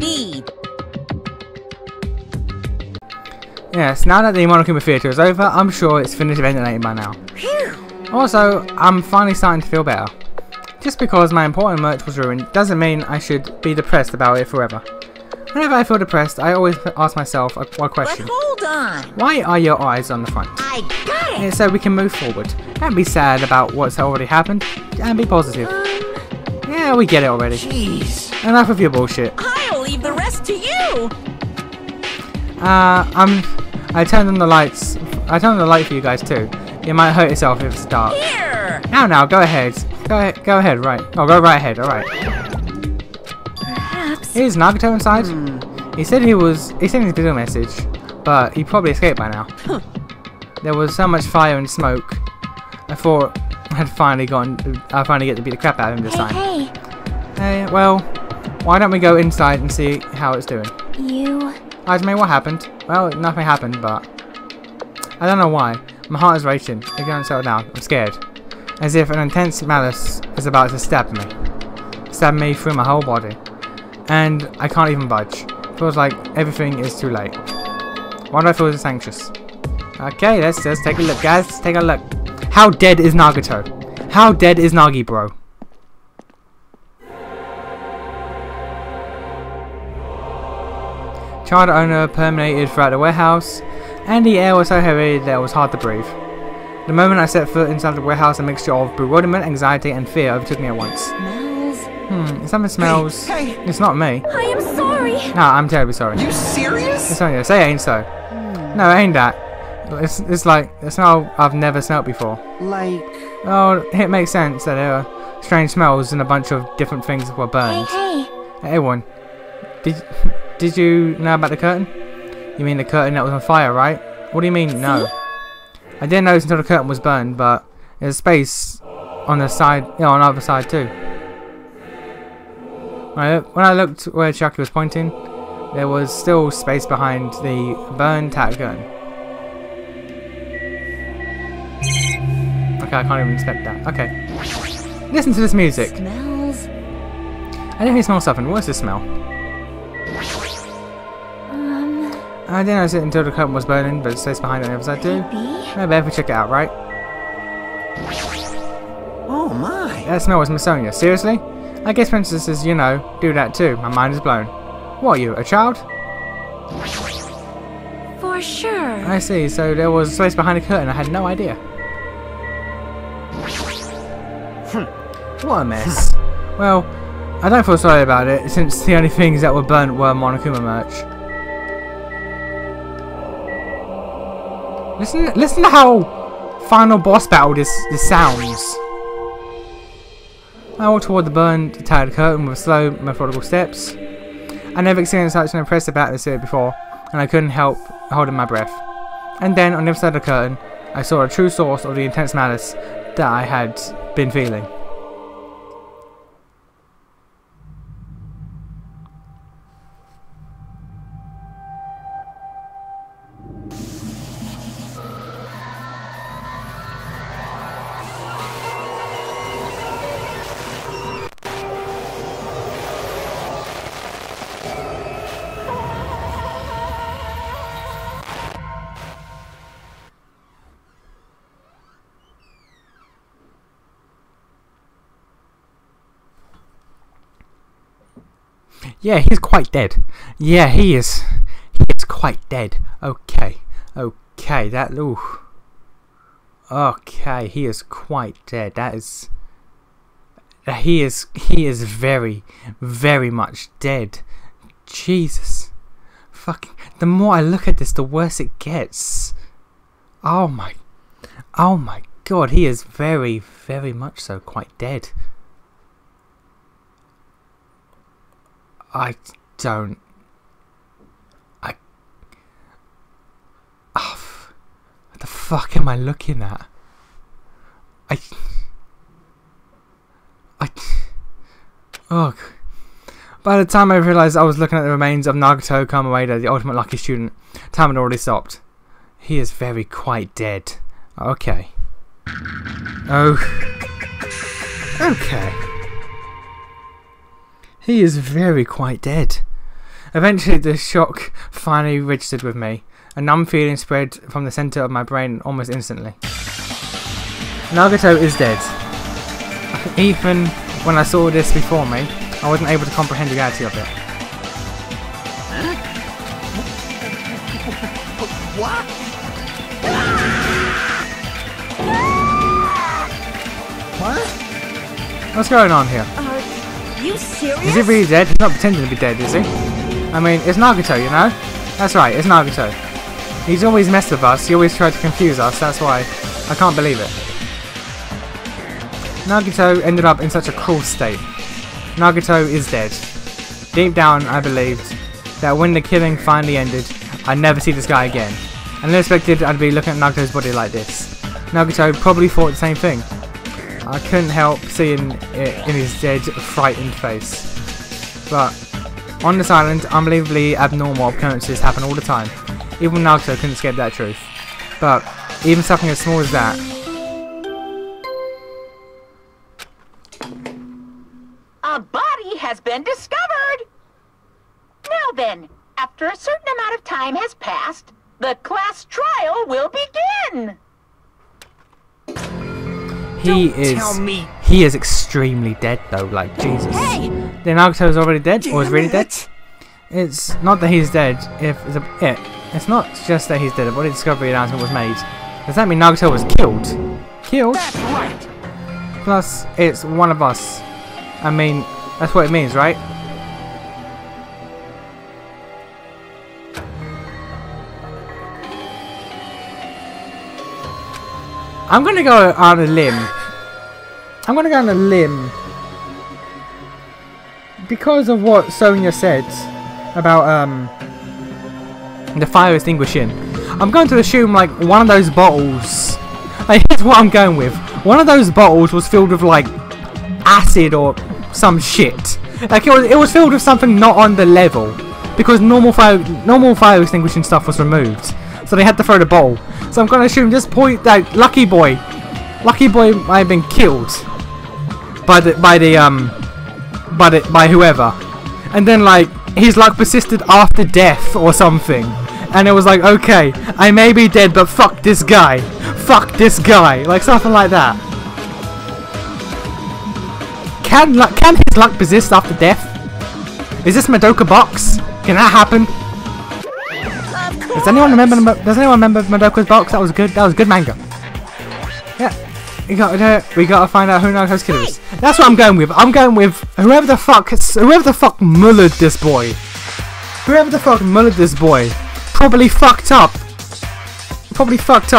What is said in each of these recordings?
indeed. Yes, now that the Monokuma Theatre is over, I'm sure it's finished ventilating by now. Phew. Also, I'm finally starting to feel better. Just because my important merch was ruined doesn't mean I should be depressed about it forever. Whenever I feel depressed, I always ask myself one question. But hold on. Why are your eyes on the front? I got it. Yeah, so we can move forward. Don't be sad about what's already happened, and be positive. Yeah, we get it already. Jeez. Enough of your bullshit. I'll leave the rest to you. I turned on the lights. I turned on the light for you guys too. You might hurt yourself if it's dark. Here. Now, go ahead. Go ahead, right. Oh, go right ahead, alright. Perhaps. Is Nagito inside? He said he sent his video message, but he probably escaped by now. There was so much fire and smoke. I thought I'd finally get to beat the crap out of him this time. Hey, well, why don't we go inside and see how it's doing? Ajime, what happened? Well, nothing happened, but I don't know why. My heart is racing. It can't settle down. I'm scared. As if an intense malice is about to stab me. Stab me through my whole body. And I can't even budge. Feels like everything is too late. Why do I feel this anxious? Okay, let's just take a look, guys. Let's take a look. How dead is Nagito? How dead is Nagi, bro? Child owner permeated throughout the warehouse, and the air was so heavy that it was hard to breathe. The moment I set foot inside the warehouse, a mixture of bewilderment, anxiety, and fear overtook me at once. Something smells. Hey. It's not me. I am sorry. Nah, I'm terribly sorry. You serious? It's only say it ain't so. No, it ain't that. It's like a smell I've never smelled before. Like... Oh, it makes sense that there are strange smells and a bunch of different things were burned. Hey, everyone. Did you know about the curtain? You mean the curtain that was on fire, right? What do you mean, no? I didn't notice until the curtain was burned, but there's space on the side, on the other side too. When I looked where Chiaki was pointing, there was still space behind the burned tattered curtain. Okay, I can't even inspect that. Okay. Listen to this music. Smells. I definitely smell something. What's this smell? I didn't notice it until the curtain was burning, but it stays behind on the other side too. Maybe if we check it out, right? Oh my. That smell was Masonia. Seriously? I guess princesses, do that too. My mind is blown. What are you, a child? For sure. I see, so there was space behind the curtain. I had no idea. What a mess. Well, I don't feel sorry about it, since the only things that were burnt were Monokuma merch. Listen to how final boss battle this sounds. I walked toward the burned, tattered curtain with slow, methodical steps. I never experienced such an impressive atmosphere before, and I couldn't help holding my breath. And then, on the other side of the curtain, I saw a true source of the intense malice that I had been feeling. Yeah, he's quite dead. Yeah, he is. He is quite dead. Okay. Okay, that... Ooh. Okay, he is quite dead. That is... He is very, very much dead. Jesus. Fucking... The more I look at this, the worse it gets. Oh my god, he is very, very much so quite dead. What the fuck am I looking at? Oh. By the time I realised I was looking at the remains of Nagito Kamawada, the ultimate lucky student, time had already stopped. He is very quite dead. Okay. Oh. Okay. He is very quite dead. Eventually, the shock finally registered with me. A numb feeling spread from the center of my brain almost instantly. Nagito is dead. Even when I saw this before me, I wasn't able to comprehend the reality of it. What? What? What's going on here? You serious? Is he really dead? He's not pretending to be dead, is he? I mean, it's Nagito, you know? That's right, it's Nagito. He's always messed with us, he always tried to confuse us, that's why I can't believe it. Nagito ended up in such a cruel state. Nagito is dead. Deep down, I believed that when the killing finally ended, I'd never see this guy again. I never expected I'd be looking at Nagito's body like this. Nagito probably thought the same thing. I couldn't help seeing it in his dead, frightened face. But on this island, unbelievably abnormal occurrences happen all the time. Even Nagito couldn't escape that truth. But even something as small as that. A body has been discovered! Now then, after a certain amount of time has passed, the class trial will begin! He tell me. is extremely dead though, like Jesus. Hey! The Nagito is already dead, or is Damn really it. dead? It's not that he's dead, it's not just that he's dead, a body discovery announcement was made. Does that mean Nagito was killed? Killed? That's right. Plus, it's one of us. I mean, that's what it means, right? I'm gonna go on a limb. Because of what Sonia said about the fire extinguishing. I'm going to assume like one of those bottles. Like, here's what I'm going with. One of those bottles was filled with like acid or some shit. Like it was filled with something not on the level. Because normal fire extinguishing stuff was removed. So they had to throw the bottle. So I'm gonna assume this point that Lucky Boy might have been killed by whoever, and then like his luck persisted after death or something, and it was like, okay, I may be dead, but fuck this guy, like something like that. Can his luck persist after death? Is this Madoka Box? Can that happen? Does anyone remember Madoka's Box? That was good. That was good manga. Yeah, we gotta find out who Nagito's killer is. That's what I'm going with. I'm going with whoever the fuck mullered this boy. Whoever the fuck mullered this boy probably fucked up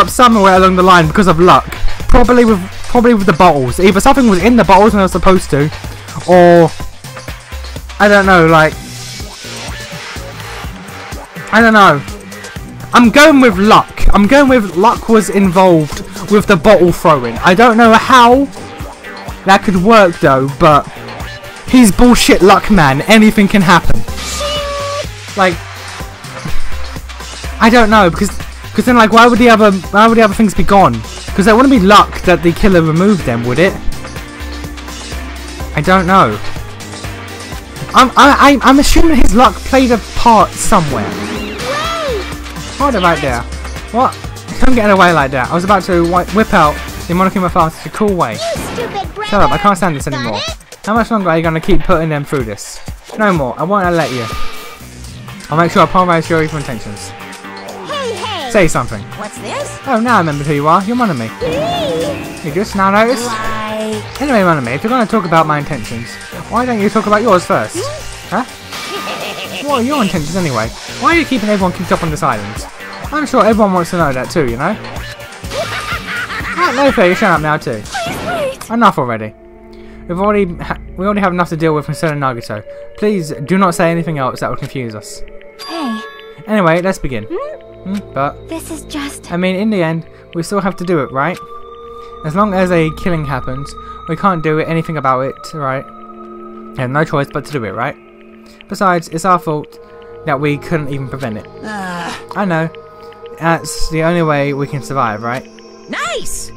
somewhere along the line because of luck. Probably with the bottles. Either something was in the bottles when it was supposed to, or I don't know. Like I don't know. I'm going with luck. I'm going with luck was involved with the bottle throwing. I don't know how that could work though, but he's bullshit luck, man. Anything can happen. Like I don't know, because then like why would the other things be gone? Because that wouldn't be luck that the killer removed them, would it? I don't know. I'm assuming his luck played a part somewhere. Hold it right there. What? Don't get away like that. I was about to whip out the Monokuma file in such a cool way. Shut up, I can't stand this anymore. How much longer are you going to keep putting them through this? No more, I won't let you. I'll make sure I pulverize your evil intentions. Hey! Say something. What's this? Oh, now I remember who you are. You're Monami. You just now notice? Like... Anyway, Monami, if you're going to talk about my intentions, why don't you talk about yours first? Huh? What are your intentions anyway? Why are you keeping everyone cooped up on this island? I'm sure everyone wants to know that too, you know? No fair, you shut up now too. Wait! Enough already. We already have enough to deal with concerning Nagito. Please do not say anything else that would confuse us. Hey, Anyway, let's begin. But this is just... I mean, in the end, we still have to do it, right? As long as a killing happens, we can't do anything about it, right? We have no choice but to do it, right? Besides, it's our fault that we couldn't even prevent it. I know. That's the only way we can survive, right? Nice!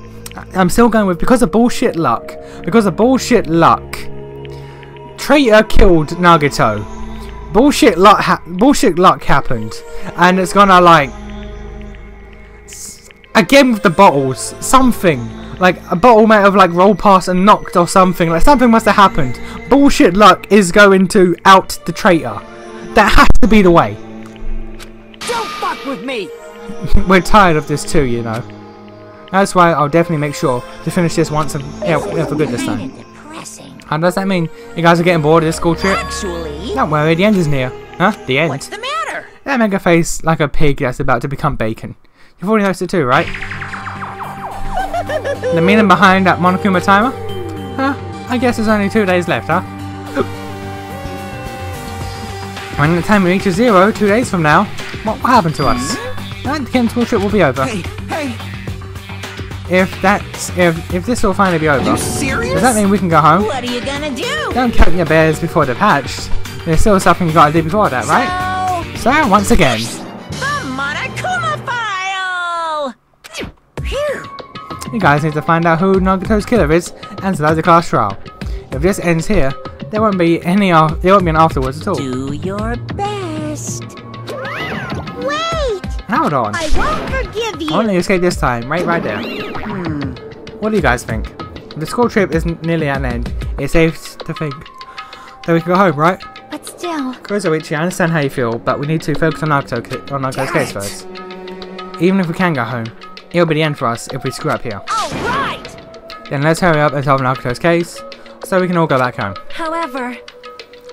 I'm still going with because of bullshit luck. Because of bullshit luck. Traitor killed Nagito. bullshit luck happened, and it's gonna like again with the bottles, something like a bottle might have like rolled past and knocked or something. Like something must have happened. Bullshit luck is going to out the traitor. That has to be the way. Don't fuck with me! We're tired of this too, you know. That's why I'll definitely make sure to finish this once and for good this time. Depressing. How does that mean? You guys are getting bored of this school trip? Actually, Don't worry, the end is near. Huh? The end? what's the matter? That mega face like a pig that's about to become bacon. You've already noticed it too, right? The meaning behind that Monokuma timer? Huh? I guess there's only 2 days left, huh? When the time reaches 0, 2 days from now, what will happen to us? The Ken school trip will be over. Hey, If this will finally be over, you serious? does that mean we can go home? What are you gonna do? Don't count your bears before they're hatched. There's still something you gotta do before that, right? So, once again, The Monokuma file! Phew. you guys need to find out who Nagito's killer is and start the class trial. If this ends here, there won't be an afterwards at all. Do your best. Wait! Hold on. I won't forgive you. I want to escape this time, right there. What do you guys think? If the school trip isn't nearly at an end, it's safe to think that we can go home, right? But still. Kozoichi, I understand how you feel, but we need to focus on Nagito's case first. Even if we can go home, it'll be the end for us if we screw up here. Alright! Then let's hurry up and solve Nagito's case, so we can all go back home. However,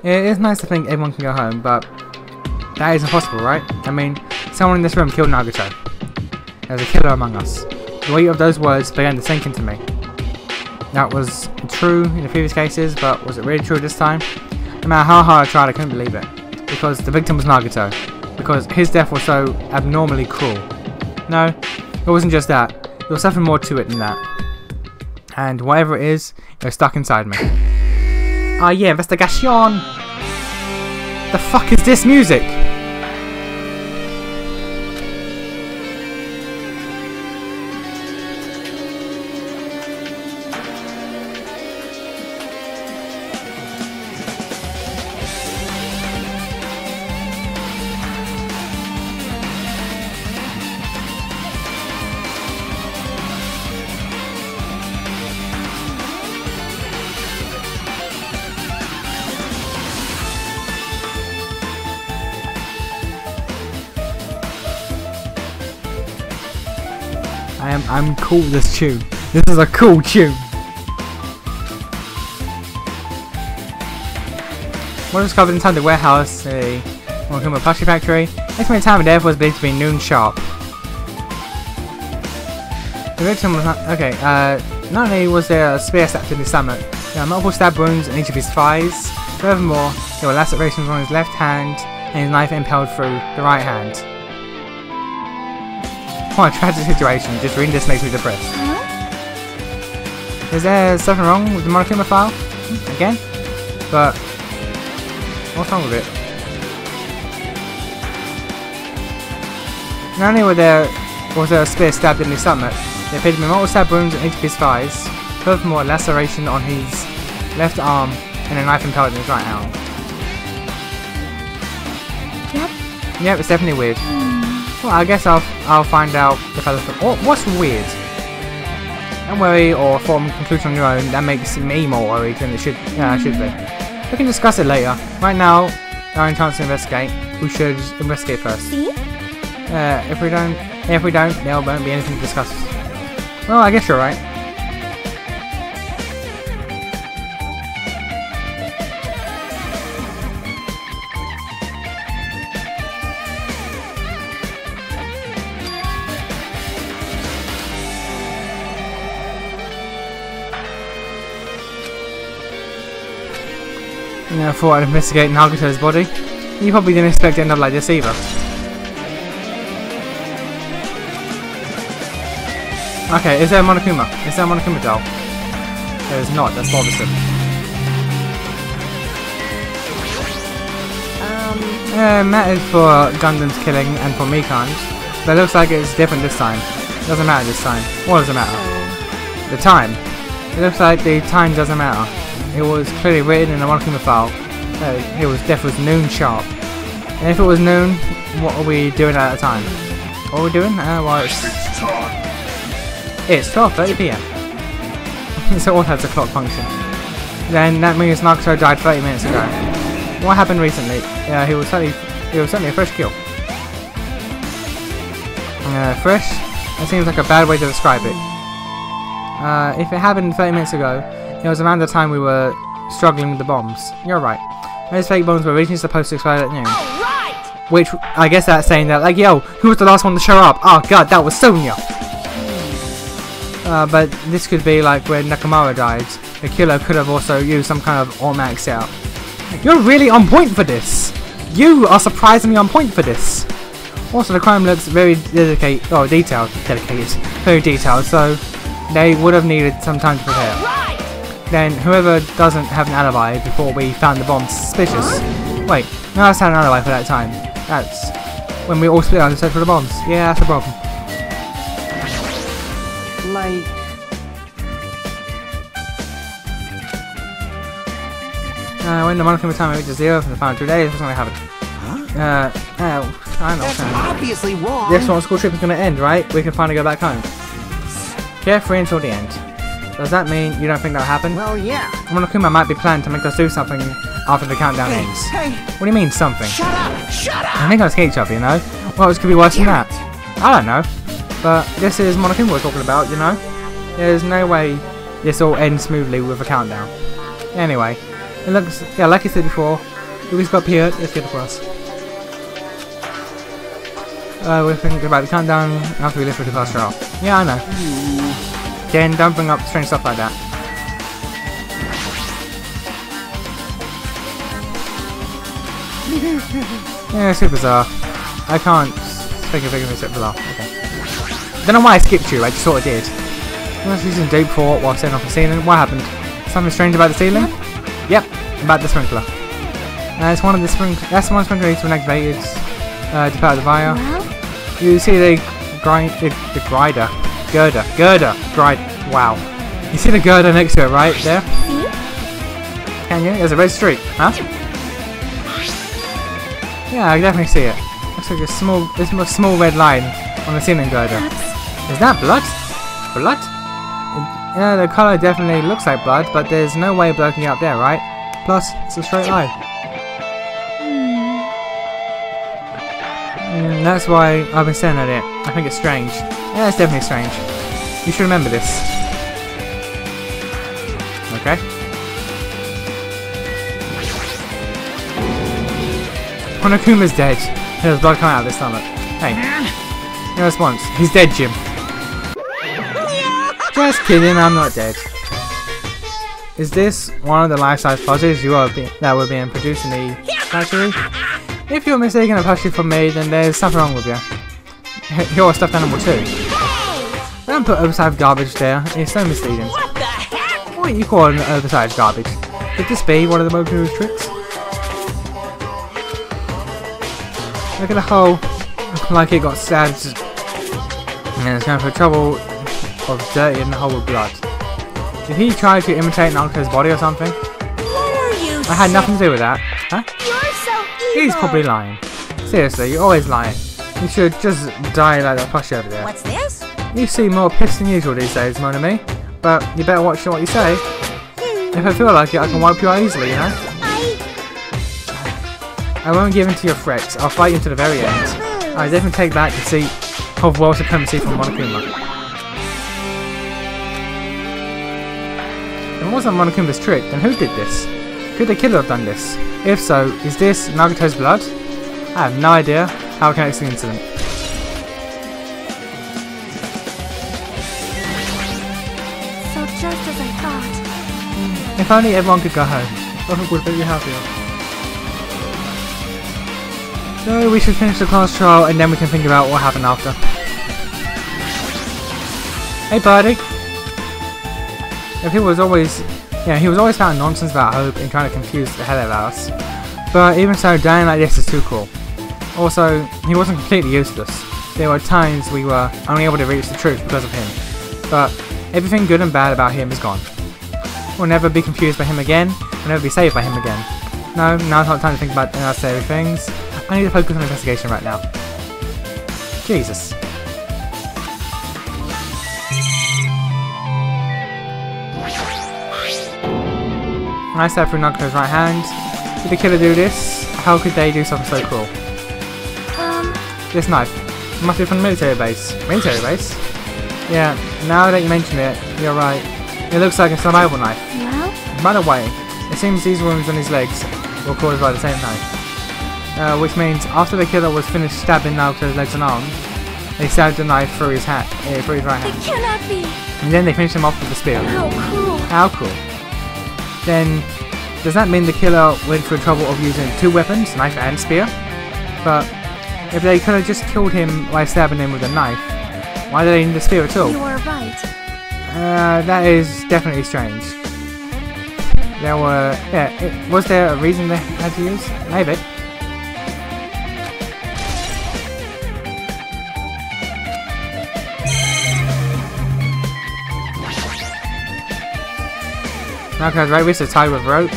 It is nice to think everyone can go home, but that isn't possible, right? I mean, someone in this room killed Nagito. There's a killer among us. The weight of those words began to sink into me. That was true in the previous cases, but was it really true this time? No matter how hard I tried, I couldn't believe it. Because the victim was Nagito. Because his death was so abnormally cruel. No, it wasn't just that. There was something more to it than that. And whatever it is, it was stuck inside me. Ah yeah, investigation! The fuck is this music? I'm cool with this tune. This is a cool tune. What was discovered inside the warehouse, a Monokuma plushie factory. Estimated time of death was believed to be noon sharp. The victim was not okay. Not only was there a spear stabbed in his stomach, there were multiple stab wounds in each of his thighs. Furthermore, there were lacerations on his left hand and his knife impaled through the right hand. What a tragic situation. Just reading this makes me depressed. Is there something wrong with the Monokuma file? Again? But what's wrong with it? Not only was there a spear stabbed in his stomach, there appeared to be multiple stab wounds in each of his thighs. Furthermore, a laceration on his left arm and a knife impaled in his right arm. Yep, it's definitely weird. Well, I guess I'll find out if I look at what's weird. Don't worry or form a conclusion on your own. That makes me more worried than it should be. We can discuss it later. Right now, our only chance to investigate. We should investigate first. see? If we don't, there won't be anything to discuss. Well, I guess you're right. I thought I'd investigate Nagito's body. You probably didn't expect to end up like this either. Okay, is there a Monokuma? Is there a Monokuma doll? There is not, that's bothersome. Mattered for Gundam's killing and for Mikan's, but it looks like it's different this time. Doesn't matter this time. What does it matter? The time. It looks like the time doesn't matter. It was clearly written in the Monokuma file. death was noon sharp. And if it was noon, what are we doing at the time? What are we doing? Well, it's 12:30 PM. So it has a clock function. Then that means Nagito died 30 minutes ago. What happened recently? Yeah, he was certainly a fresh kill. Fresh? That seems like a bad way to describe it. If it happened 30 minutes ago, it was around the time we were struggling with the bombs. You're right. Those fake bombs were originally supposed to explode at noon. Which, I guess that's saying that, like, yo, who was the last one to show up? Oh god, that was Sonya! But this could be like when Nakamura died. The killer could have also used some kind of automatic setup. You're really on point for this! You are surprisingly on point for this! Also, the crime looks very dedicated, very detailed, so they would have needed some time to prepare. Then, whoever doesn't have an alibi before we found the bomb suspicious. Wait, none of us had an alibi for that time. That's when we all split out to search for the bombs. Yeah, that's a problem. Like... When the monthly time reaches 0 for the final 2 days, what's going to happen? I don't know. That's obviously wrong. This one school trip is going to end, right? We can finally go back home. Carefree until the end. Does that mean you don't think that'll happen? Well, yeah. Monokuma might be planning to make us do something after the countdown ends. Hey, What do you mean, something? shut up! Shut up! I think I was each other, you know? What else could be worse than that? I don't know. But this is Monokuma we're talking about, you know? There's no way this all ends smoothly with a countdown. Anyway, it looks, yeah, like I said before, we got up here, let's get across. We're thinking about the countdown after we lift with the first trial. Yeah, I know. Again, don't bring up strange stuff like that. Yeah, it's super bizarre. I can't think of anything except bizarre. Okay. Don't know why I skipped you, I just sort of did. I was using deep thought while setting off the ceiling. What happened? Something strange about the ceiling? Yep, about the sprinkler. It's one of the that's one sprinkler needs to be activated to power the fire. You see the wow. You see the girder next to it, right there? Can you? There's a red streak, huh? Yeah, I can definitely see it. Looks like a small red line on the ceiling girder. Is that blood? Blood? Yeah, the colour definitely looks like blood, but there's no way blood can get up there, right? Plus, it's a straight line. That's why I've been staring at it. I think it's strange. Yeah, it's definitely strange. You should remember this. Okay. Monokuma's dead. There's blood coming out of his stomach. Hey. No response. He's dead, Jim. Just kidding, I'm not dead. Is this one of the life-size plushies that were being produced in the factory? If you're mistaken a plushie from me, then there's something wrong with you. You're a stuffed animal too. Don't put oversized garbage there, it's so misleading. What the heck? What do you call an oversized garbage? Could this be one of the Moku's tricks? Look at the hole, like it got stabbed and it's going for trouble of dirt in the hole with blood. Did he try to imitate Nagito's body or something? What are you? I had nothing to do with that. Huh? You're so evil. He's probably lying. Seriously, you're always lying. You should just die like that plushie over there. What's this? You seem more pissed than usual these days, Mon ami. But you better watch what you say. If I feel like it, I can wipe you out easily, you know? I won't give in to your threats. I'll fight you to the very end. I definitely take back the seat of world supremacy from Monokuma. If it wasn't Monokuma's trick, then who did this? Could the killer have done this? If so, is this Nagito's blood? I have no idea how it connects to the incident. So just as I thought. If only everyone could go home. I would be happier. So we should finish the class trial and then we can think about what happened after. Hey buddy! If he was always found nonsense about hope and trying to confuse the hell out of us. But even so, dying like this is too cool. Also, he wasn't completely useless. There were times we were only able to reach the truth because of him. But everything good and bad about him is gone. We'll never be confused by him again, we'll never be saved by him again. No, now's not time to think about unnecessary things. I need to focus on investigation right now. Jesus. I stab through Nagito's right hand. Did the killer do this? How could they do something so cruel? This knife. It must be from the military base. Military base? Yeah, now that you mention it, you're right. It looks like a survival knife. Well? By the way, it seems these wounds on his legs were caused by the same knife. Which means after the killer was finished stabbing Nagito's legs and arms, they stabbed the knife through his right hand. It cannot be! And then they finished him off with the spear. How cruel! How cool. Then, does that mean the killer went through the trouble of using two weapons, knife and spear? But if they could have just killed him by stabbing him with a knife, why did they need the spear at all? You are right. That is definitely strange. There were... yeah, was there a reason they had to use? Maybe. Nagito's right wrist is tied with rope,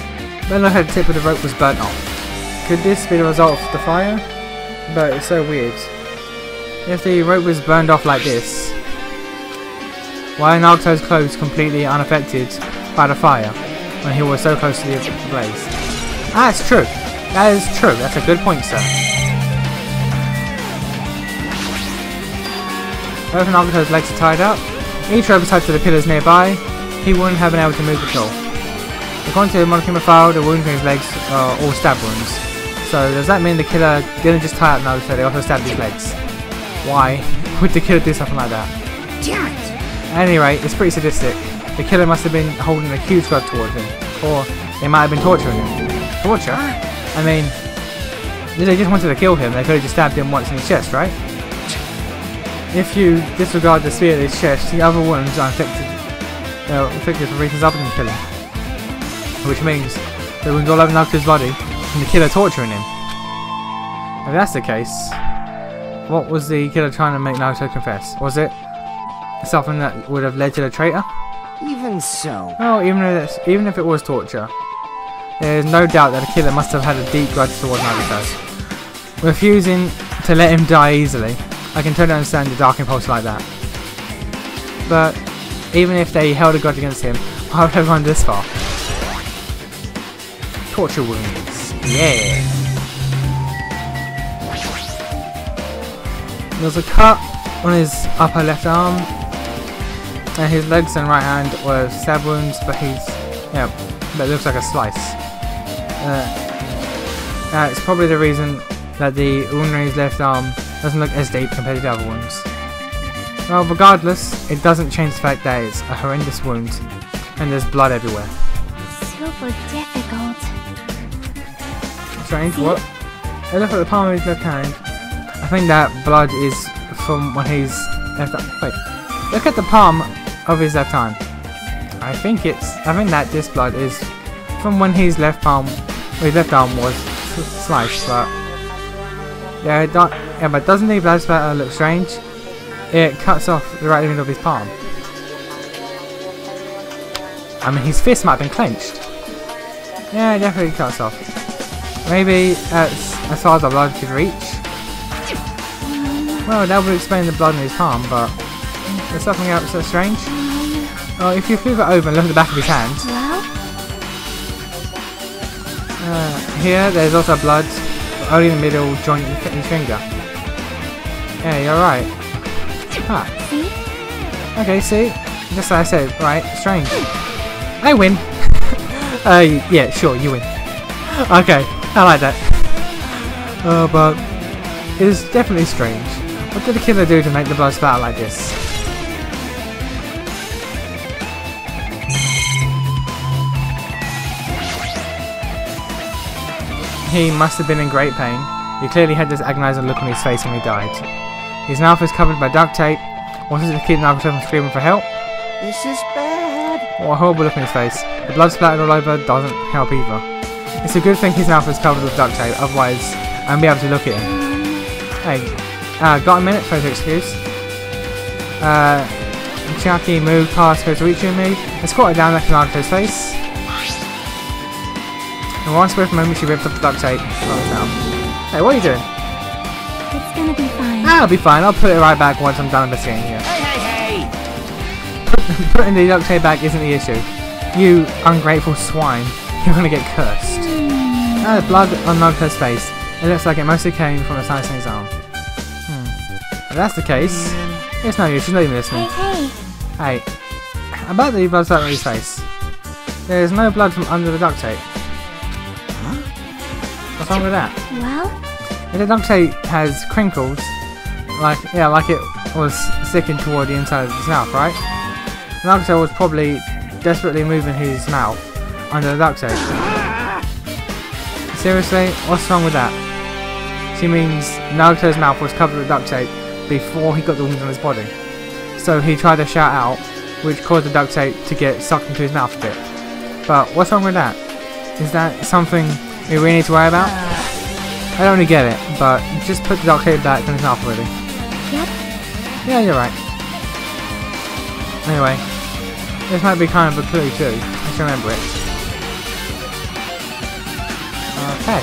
but look like the tip of the rope was burnt off. Could this be the result of the fire? But it's so weird. If the rope was burned off like this, why are Nagito's clothes completely unaffected by the fire when he was so close to the blaze? That's true. That is true. That's a good point, sir. Both Nagito's legs are tied up. Each rope is tied to the pillars nearby. He wouldn't have been able to move at all. According to the Monokuma file, the wounds in his legs are all stab wounds. So does that mean the killer didn't just tie up Nagito, they also stabbed his legs? Why would the killer do something like that? Damn it! At any rate, it's pretty sadistic. The killer must have been holding a huge grudge towards him. Or they might have been torturing him. Torture? I mean, if they just wanted to kill him, they could have just stabbed him once in his chest, right? If you disregard the spear in his chest, the other wounds are inflicted for reasons other than killing. Which means the wounds all over Nagito's body from the killer torturing him. If that's the case, what was the killer trying to make Nagito confess? Was it something that would have led to the traitor? Even so. Well, even if it was torture, there is no doubt that the killer must have had a deep grudge towards Nagito. Refusing to let him die easily, I can totally understand the dark impulse like that. But even if they held a grudge against him, why would they run this far? Torture wounds. Yeah. There's a cut on his upper left arm, and his legs and right hand were stab wounds, but but it looks like a slice. It's probably the reason that the wound in his left arm doesn't look as deep compared to the other wounds. Well, regardless, it doesn't change the fact that it's a horrendous wound, and there's blood everywhere. Super difficult. Strange, what? I look at the palm of his left hand. I think that blood is from when he's left. Wait, look at the palm of his left hand. I think that this blood is from when his left arm was sliced. But yeah, but doesn't the blood spatter look strange? It cuts off the right middle of his palm. I mean, his fist might have been clenched. Yeah, it definitely cuts off. Maybe as far as the blood could reach. Well, that would explain the blood in his palm, but there's something else that's strange. Oh, if you flip it over and look at the back of his hand, here there's also blood, but only in the middle joint of his finger. Yeah, you're right. Ah. Okay, see? Just like I said, right? Strange. I win. Yeah, sure, you win. Okay, I like that. But it's definitely strange. What did the killer do to make the blood spatter like this? He must have been in great pain. He clearly had this agonizing look on his face when he died. His mouth is covered by duct tape. Wanted to keep Nagito from screaming for help. This is bad. What a horrible look on his face. The blood splattered all over doesn't help either. It's a good thing his mouth is covered with duct tape, otherwise I won't be able to look at him. Hey, got a minute? Photo excuse. Chiaki moved past Kotorichi and me. Let's squat it down left to Nagito's face. In one swift moment, she ripped up the duct tape from his mouth. Hey, what are you doing? It's gonna be fine. I'll be fine. I'll put it right back once I'm done investigating here. Hey! Putting the duct tape back isn't the issue. You ungrateful swine. You're gonna get cursed. There's blood on Nagito's face. It looks like it mostly came from the slice in his arm. If that's the case, it's no use. She's not even listening. Hey. Hey, about the blood on his face. There's no blood from under the duct tape. What's wrong with that? Well, If the duct tape has crinkles, like it was sticking toward the inside of his mouth, right? Nagito was probably desperately moving his mouth under the duct tape. Seriously? What's wrong with that? She means Nagito's mouth was covered with duct tape before he got the wounds on his body. So he tried to shout out, which caused the duct tape to get sucked into his mouth a bit. But what's wrong with that? Is that something we really need to worry about? I don't really get it, but just put the duct tape back in his mouth already. yep. Yeah, you're right. Anyway, this might be kind of a clue too. Let's remember it. Okay.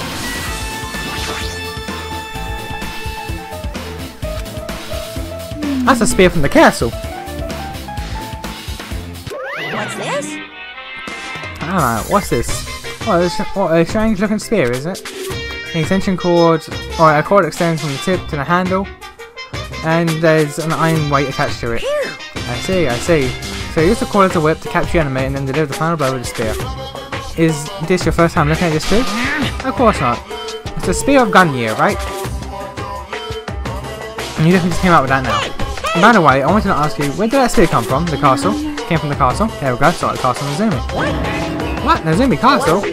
That's a spear from the castle. What's this? I don't know. What's this? What a strange looking spear, is it? An extension cord, or a cord extends from the tip to the handle, and there's an iron weight attached to it. I see. So you use the cord as a whip to capture your enemy and then deliver the final blow with the spear. Is this your first time looking at this too? Of course not. It's the Spear of Gunyear, right? And you definitely just came out with that now. And by the way, I wanted to ask you, where did that spear come from? The castle? Came from the castle? There we go, started the castle Nazumi. What? Nazumi Castle?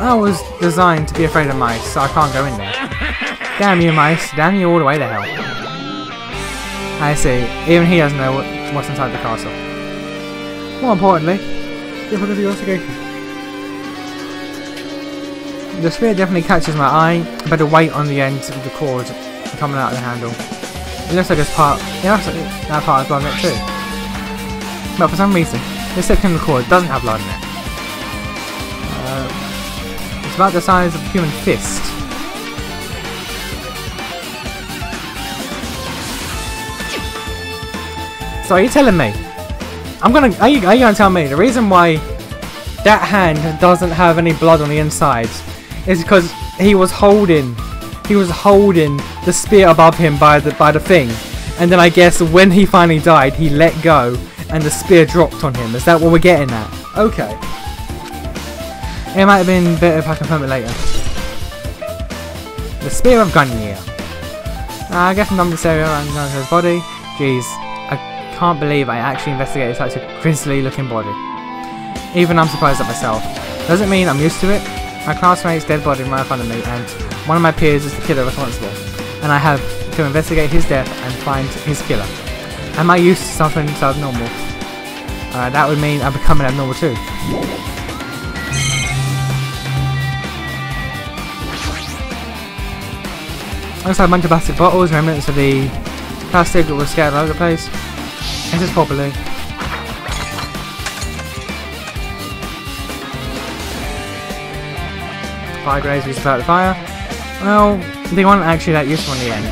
I was designed to be afraid of mice, so I can't go in there. Damn you mice, damn you all the way to hell. I see, even he doesn't know what's inside the castle. More importantly, difficulty investigation. The spear definitely catches my eye, but the weight on the end of the cord coming out of the handle. It looks like it's part, yeah, that part has blood in it too. But for some reason, this section of the cord doesn't have blood in it. It's about the size of a human fist. So are you telling me? Are you gonna tell me the reason why that hand doesn't have any blood on the inside is because he was holding the spear above him by the thing, and then I guess when he finally died he let go and the spear dropped on him. Is that what we're getting at? Okay. It might have been better if I confirm it later. The Spear of Gunyear. I guess I'm done with this area and going to his body. Jeez, I can't believe I actually investigated such a grisly looking body. Even I'm surprised at myself. Doesn't mean I'm used to it. My classmate's dead body right in front of me, and one of my peers is the killer responsible. And I have to investigate his death and find his killer. Am I used to something so abnormal? That would mean I'm becoming abnormal too. Looks like a bunch of plastic bottles, remnants of the plastic that was scattered all over the place. This is properly. Fire grenades used to put out the fire. Well, they weren't actually that useful in the end.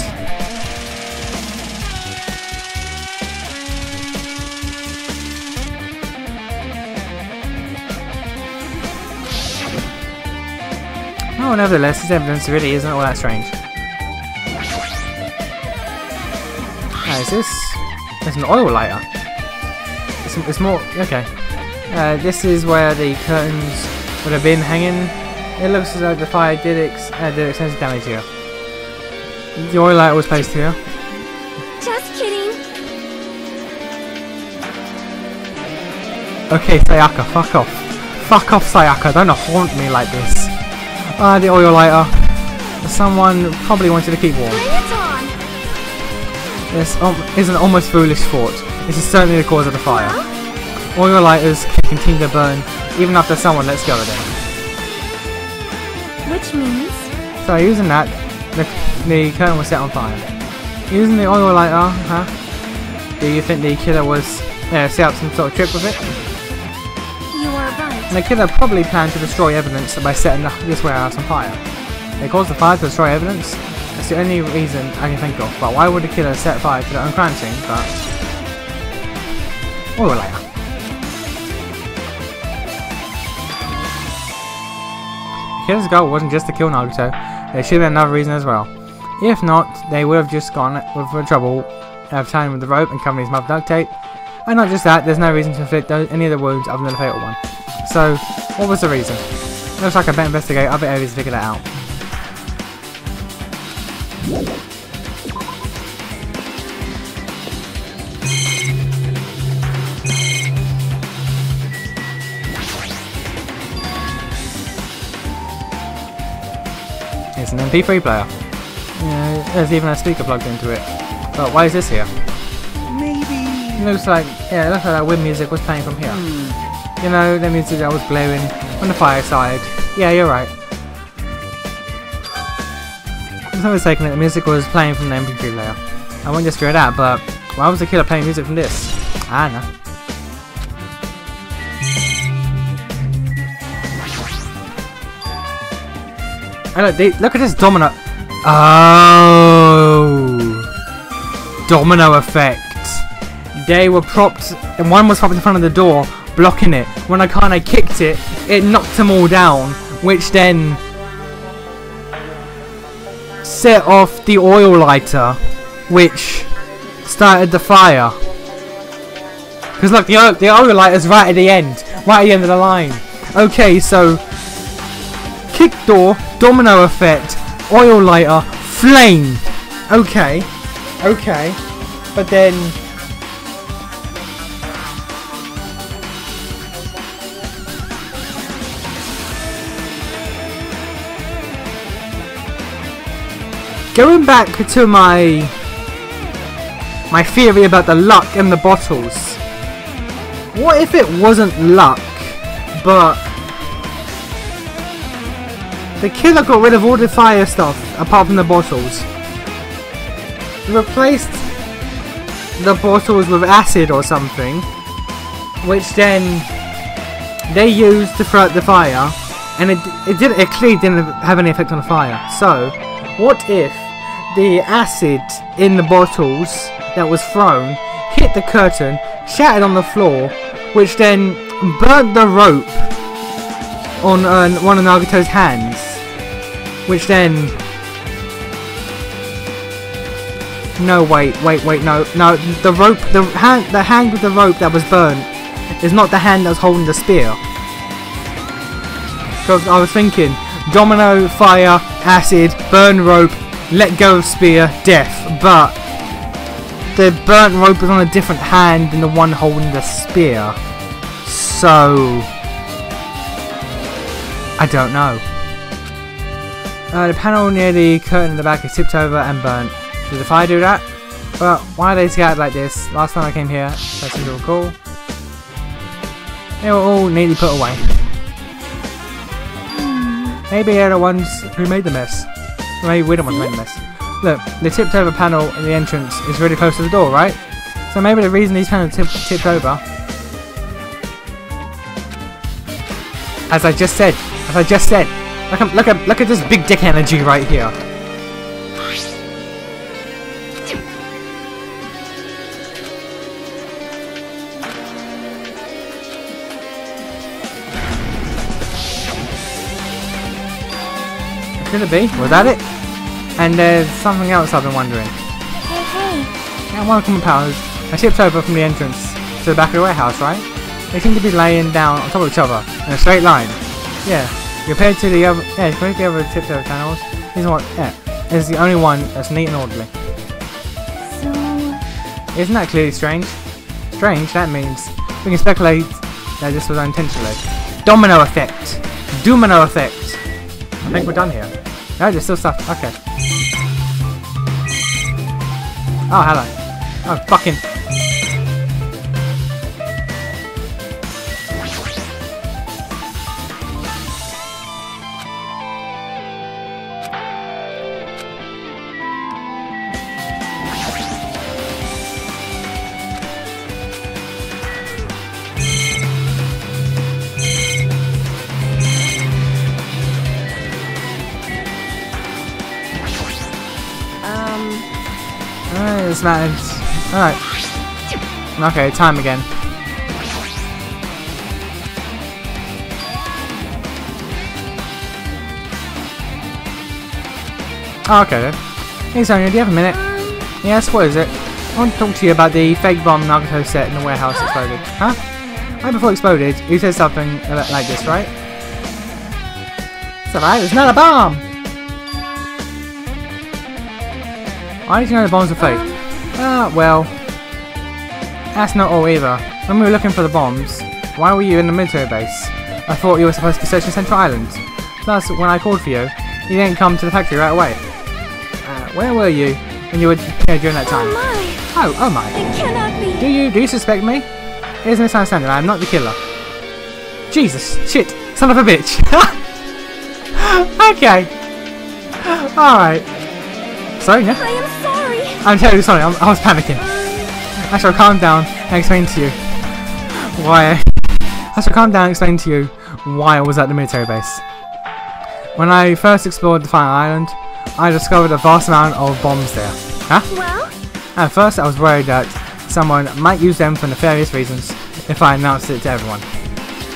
Oh, nevertheless, this evidence really isn't all that strange. Is this? It's an oil lighter. It's more. Okay. This is where the curtains would have been hanging. It looks as though the fire did extensive damage here. The oil lighter was placed here. Just kidding. Okay, Sayaka, fuck off. Fuck off, Sayaka. Don't haunt me like this. The oil lighter. Someone probably wanted to keep warm. Bring it on. This is an almost foolish thought. This is certainly the cause of the fire. Oil lighters can continue to burn even after someone lets go of them. Which means? So using that, the curtain was set on fire. Using the oil lighter, huh? Do you think the killer was set up some sort of trick with it? You are right. And the killer probably planned to destroy evidence by setting this warehouse on fire. They caused the fire to destroy evidence. That's the only reason I can think of. But why would the killer set fire to their own crime scene? But we'll later. The killer's goal wasn't just to kill Nagito. There should have been another reason as well. If not, they would have just gone with trouble of tying with the rope and covering his mouth with duct tape. And not just that, there's no reason to inflict any of the wounds other than the fatal one. So, what was the reason? Looks like I better investigate other areas to figure that out. It's an MP3 player. Yeah, there's even a speaker plugged into it. But why is this here? Maybe. It looks like that wind music was playing from here. You know, the music that was blaring on the fireside. Yeah, you're right. I was mistaken that the music was playing from the MP3 player. I won't just figure it out, but why was the killer playing music from this? I don't know. Oh, look at this domino. Oh, domino effect. They were propped, and one was propped in front of the door, blocking it. When I kinda kicked it, it knocked them all down, which then set off the oil lighter, which started the fire. Because look, the oil lighter's right at the end of the line. Okay, so kick door, domino effect, oil lighter, flame. Okay, but then going back to my theory about the luck in the bottles. What if it wasn't luck, but the killer got rid of all the fire stuff apart from the bottles, replaced the bottles with acid or something, which then they used to throw out the fire, and it clearly didn't have any effect on the fire. So what if the acid in the bottles that was thrown hit the curtain, shattered on the floor, which then burnt the rope on one of Nagito's hands, which then no, wait, no, the rope, the hand with the rope that was burnt is not the hand that was holding the spear. Because I was thinking domino, fire, acid, burn rope, let go of spear, death, but the burnt rope was on a different hand than the one holding the spear. So I don't know. The panel near the curtain in the back is tipped over and burnt. Did the fire do that? Well, why are they scattered like this? Last time I came here, I seem to recall, they were all neatly put away. Maybe they're the ones who made the mess. Maybe we're the ones who made the mess. Look, the tipped over panel in the entrance is really close to the door, right? So maybe the reason these panels tipped over, as I just said, look at this big dick energy right here. Could it be? Was that it? And there's something else I've been wondering. Hey. Now, one of common powers are tipped over from the entrance to the back of the warehouse, right? They seem to be laying down on top of each other in a straight line. Yeah, compared to the other, compared to the other tipped over panels, this one, is the only one that's neat and orderly. So, isn't that clearly strange? Strange, that means we can speculate that this was unintentionally. Domino effect! Domino effect! I think we're done here. No, there's still stuff. Okay. Oh, hello. Oh, fucking. this matters. Alright. Okay, time again. Oh, okay then. Hey Sonia, do you have a minute? Yes, what is it? I want to talk to you about the fake bomb Nagito set in the warehouse exploded. Huh? Right before it exploded, you said something like this, right? It's alright, it's not a bomb! Why did you know the bombs were fake? Well... That's not all either. When we were looking for the bombs, why were you in the military base? I thought you were supposed to be searching Central Island. Plus, when I called for you, you didn't come to the factory right away. Where were you when you were here during that time? Oh my. It cannot be. Do you suspect me? Here's a misunderstanding, I am not the killer. Jesus, shit, son of a bitch. Okay. Alright. Sonia? I am sorry. I'm terribly sorry, I was panicking. I shall calm down and explain to you why I was at the military base. When I first explored the final island, I discovered a vast amount of bombs there. Huh? Well? At first I was worried that someone might use them for nefarious reasons if I announced it to everyone.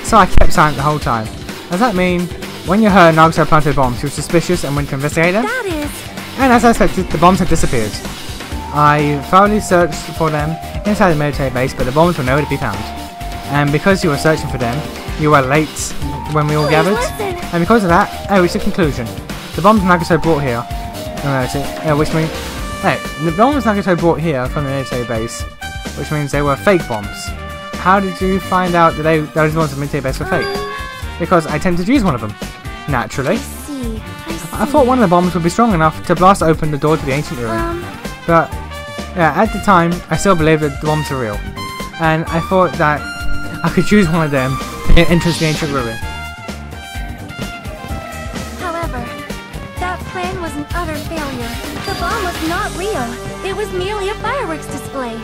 So I kept silent the whole time. Does that mean when you heard Nagito planted bombs you were suspicious and went to investigate them? That is... And as I expected, the bombs had disappeared. I thoroughly searched for them inside the military base, but the bombs were nowhere to be found. And because you were searching for them, you were late when we all gathered. Listen. And because of that, I reached a conclusion. The bombs Nagito brought here, the bombs Nagito brought here from the military base, which means they were fake bombs. How did you find out that those bombs from the military base were fake? Because I attempted to use one of them. Naturally. I thought one of the bombs would be strong enough to blast open the door to the ancient ruin. But yeah, at the time, I still believed that the bombs were real. And I thought that I could use one of them to get into the ancient ruin. However, that plan was an utter failure. The bomb was not real. It was merely a fireworks display.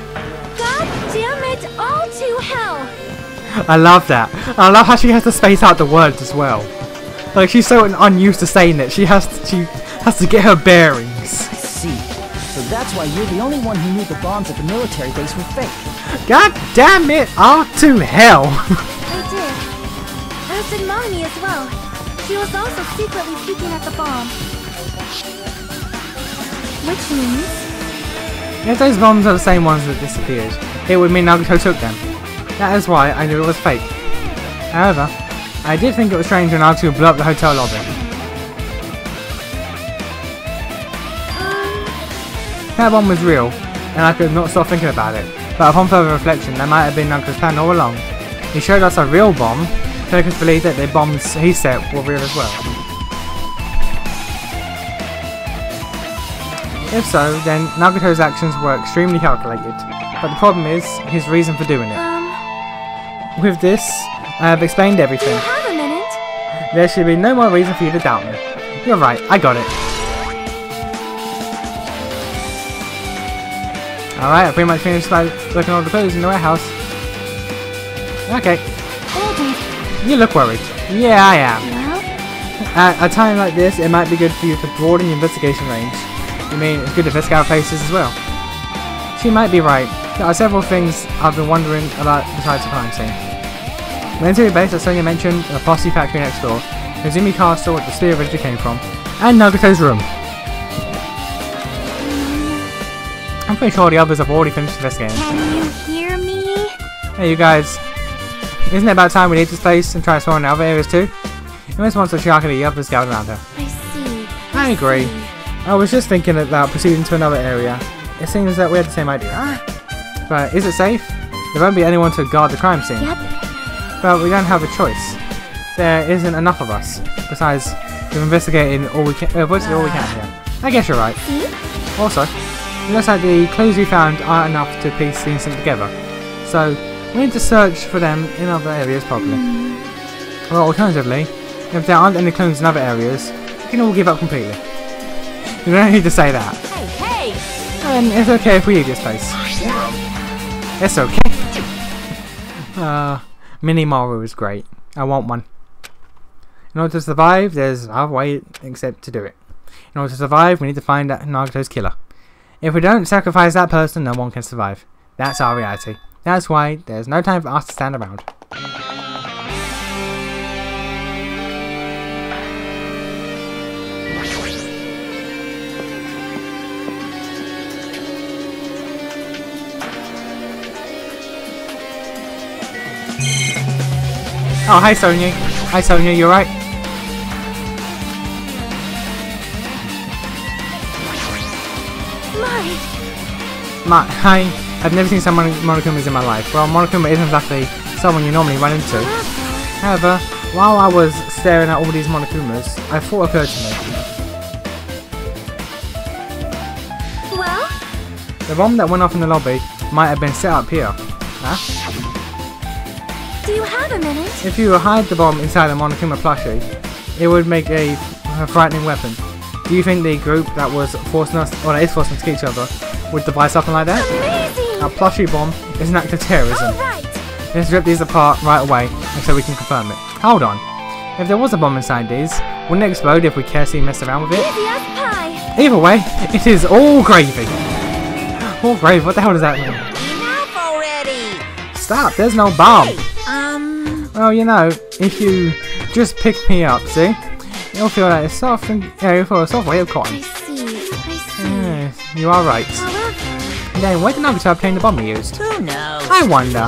God damn it, all to hell! I love that. I love how she has to space out the words as well. Like, she's so unused to saying it, she has to get her bearings. I see. So that's why you're the only one who knew the bombs at the military base were fake. God damn it, all to hell! I did. As did Mommy as well. She was also secretly peeking at the bomb. Which means... If those bombs are the same ones that disappeared, it would mean Nagito took them. That is why I knew it was fake. However, I did think it was strange when Nagito blew up the hotel lobby. That bomb was real, and I could not stop thinking about it. But upon further reflection, that might have been Nagito's plan all along. He showed us a real bomb, to make us believe that the bombs he set were real as well. If so, then Nagito's actions were extremely calculated. But the problem is his reason for doing it. With this, I have explained everything. Have a minute. There should be no more reason for you to doubt me. You're right, I got it. Alright, I pretty much finished by looking at all the clothes in the warehouse. Okay. You look worried. Yeah, I am. Well? At a time like this, it might be good for you to broaden your investigation range. You mean, it's good to investigate places as well. She might be right. There are several things I've been wondering about besides the crime scene. The military base that Sonia mentioned, the posse factory next door, Kazumi Castle where the spear originally came from, and Nagito's room. I'm pretty sure the others have already finished investigating. Can you hear me? Hey you guys, isn't it about time we leave this place and try exploring the other areas too? In response to Chiaki, the others gathered around her. I see. I agree. I was just thinking about proceeding to another area. It seems that we had the same idea. But is it safe? There won't be anyone to guard the crime scene. Yep. But we don't have a choice. There isn't enough of us. Besides, we're investigating all we can. Virtually all we can here. I guess you're right. See? Also, it looks like the clues we found aren't enough to piece things together. So we need to search for them in other areas probably. Or alternatively, if there aren't any clues in other areas, we can all give up completely. You don't need to say that. Hey, hey! And it's okay if we leave this place. It's okay. Mini Maru is great. I want one. In order to survive, there's no other way except to do it. In order to survive, we need to find Nagito's killer. If we don't sacrifice that person, no one can survive. That's our reality. That's why there's no time for us to stand around. Oh, hi Sonia. Hi Sonia, you alright? Hi. I've never seen someone Monokumas in my life. Well, Monokuma isn't exactly someone you normally run into. However, while I was staring at all these Monokumas, a thought occurred to me. Well? The bomb that went off in the lobby might have been set up here. Huh? Do you have a minute? If you hide the bomb inside the Monokuma plushie, it would make a frightening weapon. Do you think the group that was forcing us, or that is forcing us to kill each other, would devise something like that? Amazing! A plushie bomb is an act of terrorism. Alright! Let's rip these apart right away, and so we can confirm it. Hold on. If there was a bomb inside these, wouldn't it explode if we carelessly messed around with it? Easy as pie! Either way, it is all gravy. All gravy? What the hell does that mean? Enough already! Stop! There's no bomb! Well, you know, if you just pick me up, see? You'll feel like it's soft and you'll feel a soft way of I cotton. see. Yes, you are right. However... Then where did Nagito obtain the bomb he used? Who knows? I wonder.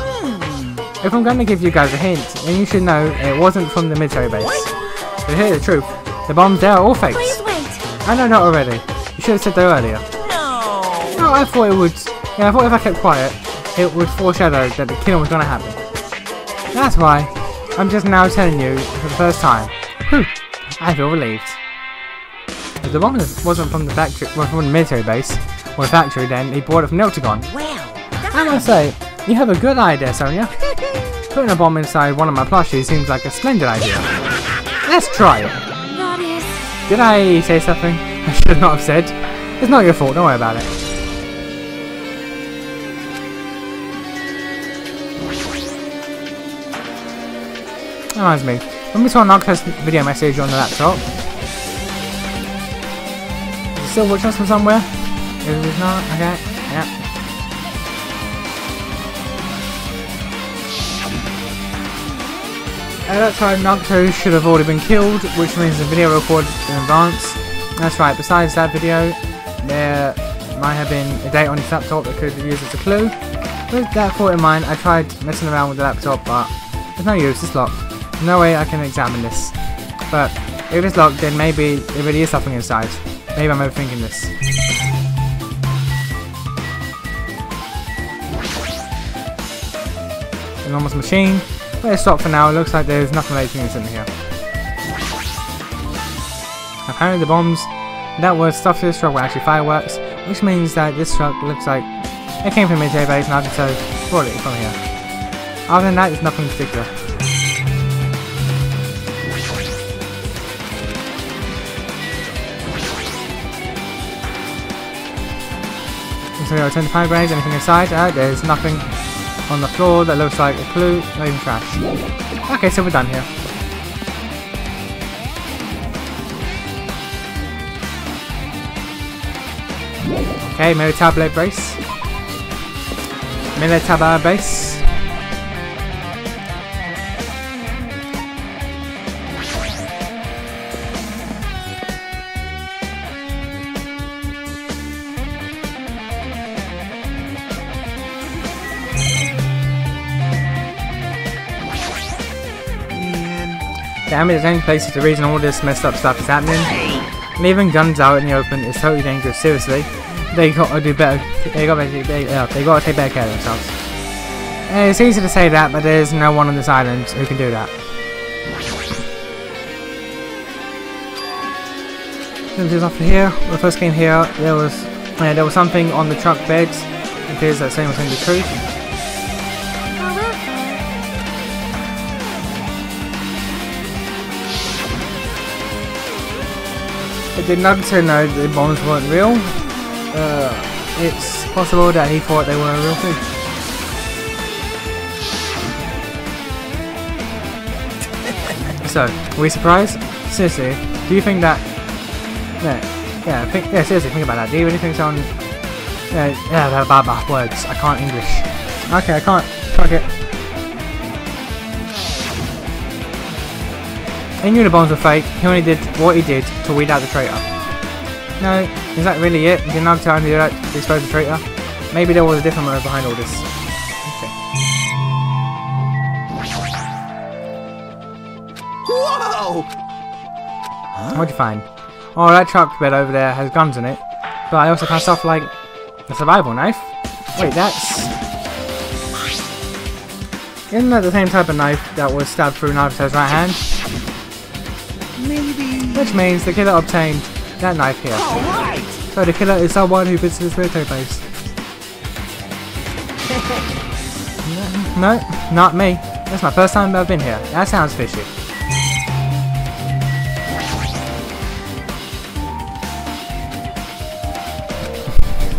If I'm going to give you guys a hint, then you should know it wasn't from the military base. But here's the truth. The bombs there are all fakes. Please wait! I know, not already. You should have said that earlier. No! No, I thought it would... Yeah, I thought if I kept quiet, it would foreshadow that the killing was going to happen. That's why I'm just now telling you for the first time. Whew, I feel relieved. If the bomb wasn't from the factory, well, from the military base, or the factory, then he bought it from the Octagon. Well, I must say, you have a good idea, Sonia. Putting a bomb inside one of my plushies seems like a splendid idea. Let's try it. That is... Did I say something I should not have said? It's not your fault, don't worry about it. That reminds me, when we saw Nagito's video message on the laptop, is it still watching us from somewhere? If it's not, okay, yeah. At that time, Nagito should have already been killed, which means the video recorded in advance. That's right, besides that video, there might have been a date on his laptop that could have used as a clue. With that thought in mind, I tried messing around with the laptop, but there's no use, it's locked. No way I can examine this. But if it's locked, then maybe there really is something inside. Maybe I'm overthinking this. Enormous machine. Let's stop for now. It looks like there's nothing later in here. Apparently the bombs that were stuffed to this truck were actually fireworks, which means that this truck looks like it came from the military base and Nagito brought it from here. Other than that, there's nothing in particular. So we return to fire grenades, anything inside? There's nothing on the floor that looks like a clue, not even trash. Okay, so we're done here. Okay, Militable base. Militable base. Damn it, there's only places the reason all this messed up stuff is happening. Leaving guns out in the open is totally dangerous, seriously. They gotta do better, they gotta take better care of themselves. It's easy to say that, but there's no one on this island who can do that. Since after here, when I first came here, there was something on the truck beds. It appears that saying was saying the truth. Did Nagito know that the bombs weren't real? It's possible that he thought they were real too. So, are we surprised? Seriously, do you think that... seriously, think about that. Do you really think someone Words. I can't English. Okay, I can't. Fuck it. He knew the bombs were fake. He only did what he did to weed out the traitor. No, is that really it? Did Nagito only do that to expose the traitor? Maybe there was a different motive behind all this. Okay. Whoa! What'd you find? Oh, that truck bed over there has guns in it. But I also found stuff like a survival knife. Wait, that's... Isn't that the same type of knife that was stabbed through Nagito's right hand? Maybe. Which means the killer obtained that knife here. Alright! So the killer is someone who visits the military base. No, not me. That's my first time I've been here. That sounds fishy.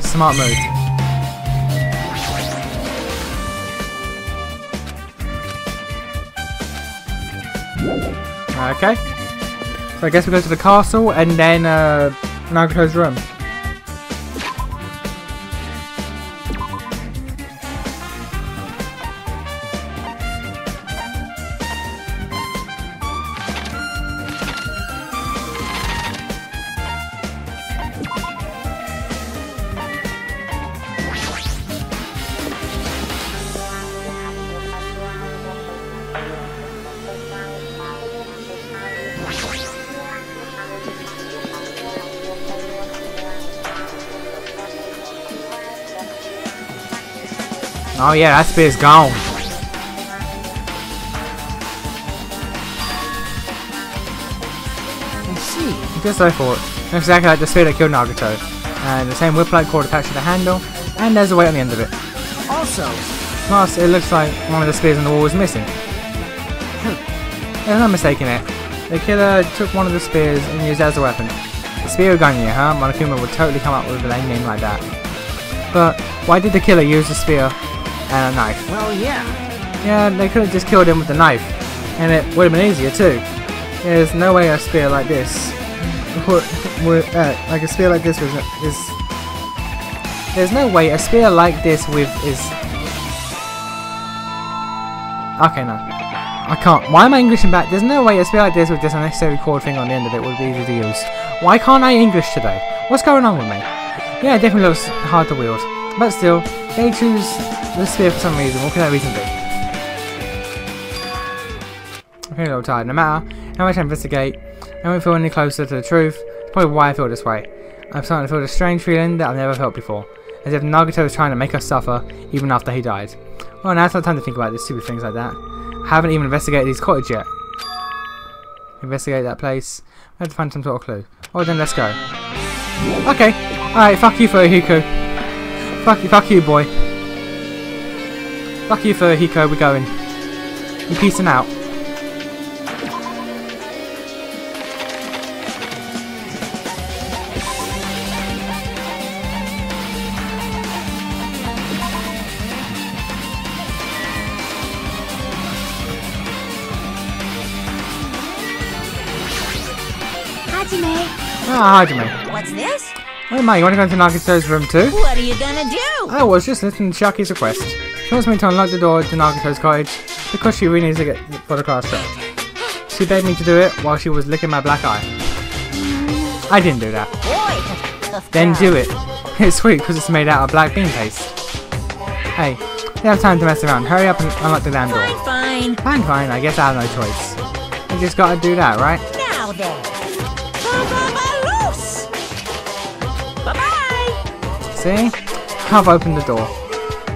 Smart move. Okay. So I guess we go to the castle and then Nagito's room. Oh yeah, that spear's gone. I see. Just so for it. Looks exactly like the spear that killed Nagito. And the same whip-like cord attached to the handle. And there's a weight on the end of it. Also, Plus, it looks like one of the spears on the wall was missing. There's no mistake in it. The killer took one of the spears and used it as a weapon. The spear of Ganya, huh? Monokuma would totally come up with a lame name like that. But why did the killer use the spear and a knife? well, yeah. Yeah, they could have just killed him with the knife, and it would have been easier too. There's no way a spear like this like a spear like this is. There's no way a spear like this is. Okay, no, I can't. Why am I Englishing back? There's no way a spear like this with this unnecessary cord thing on the end of it would be easy to use. Why can't I English today? What's going on with me? Yeah, it definitely looks hard to wield, but still, they choose the spear for some reason. What could that reason be? I'm feeling a little tired. No matter how much I investigate, I won't feel any closer to the truth. It's probably why I feel this way. I'm starting to feel a strange feeling that I've never felt before. As if Nagito was trying to make us suffer, even after he died. Well, now it's not time to think about these stupid things like that. I haven't even investigated his cottage yet. Investigate that place. I have to find some sort of clue. Oh, then let's go. Okay. Alright, fuck you, Furuhiko. Fuck you, boy. Fuck you, Furuhiko, we're going. You're peacing out. Hajime. Ah, Hajime. What's this? Oh my, you want to go into Nagito's room too? What are you gonna do? I was just listening to Shaki's request. She wants me to unlock the door to Nagito's cottage because she really needs to get for the class trip. She begged me to do it while she was licking my black eye. I didn't do that. Boy, tough Then girl. do it. It's sweet because it's made out of black bean paste. Hey, you have time to mess around. Hurry up and unlock the damn door. Fine. Fine, I guess I have no choice. I just gotta do that, right? Now then. Loose. Bye-bye. See? I've opened the door.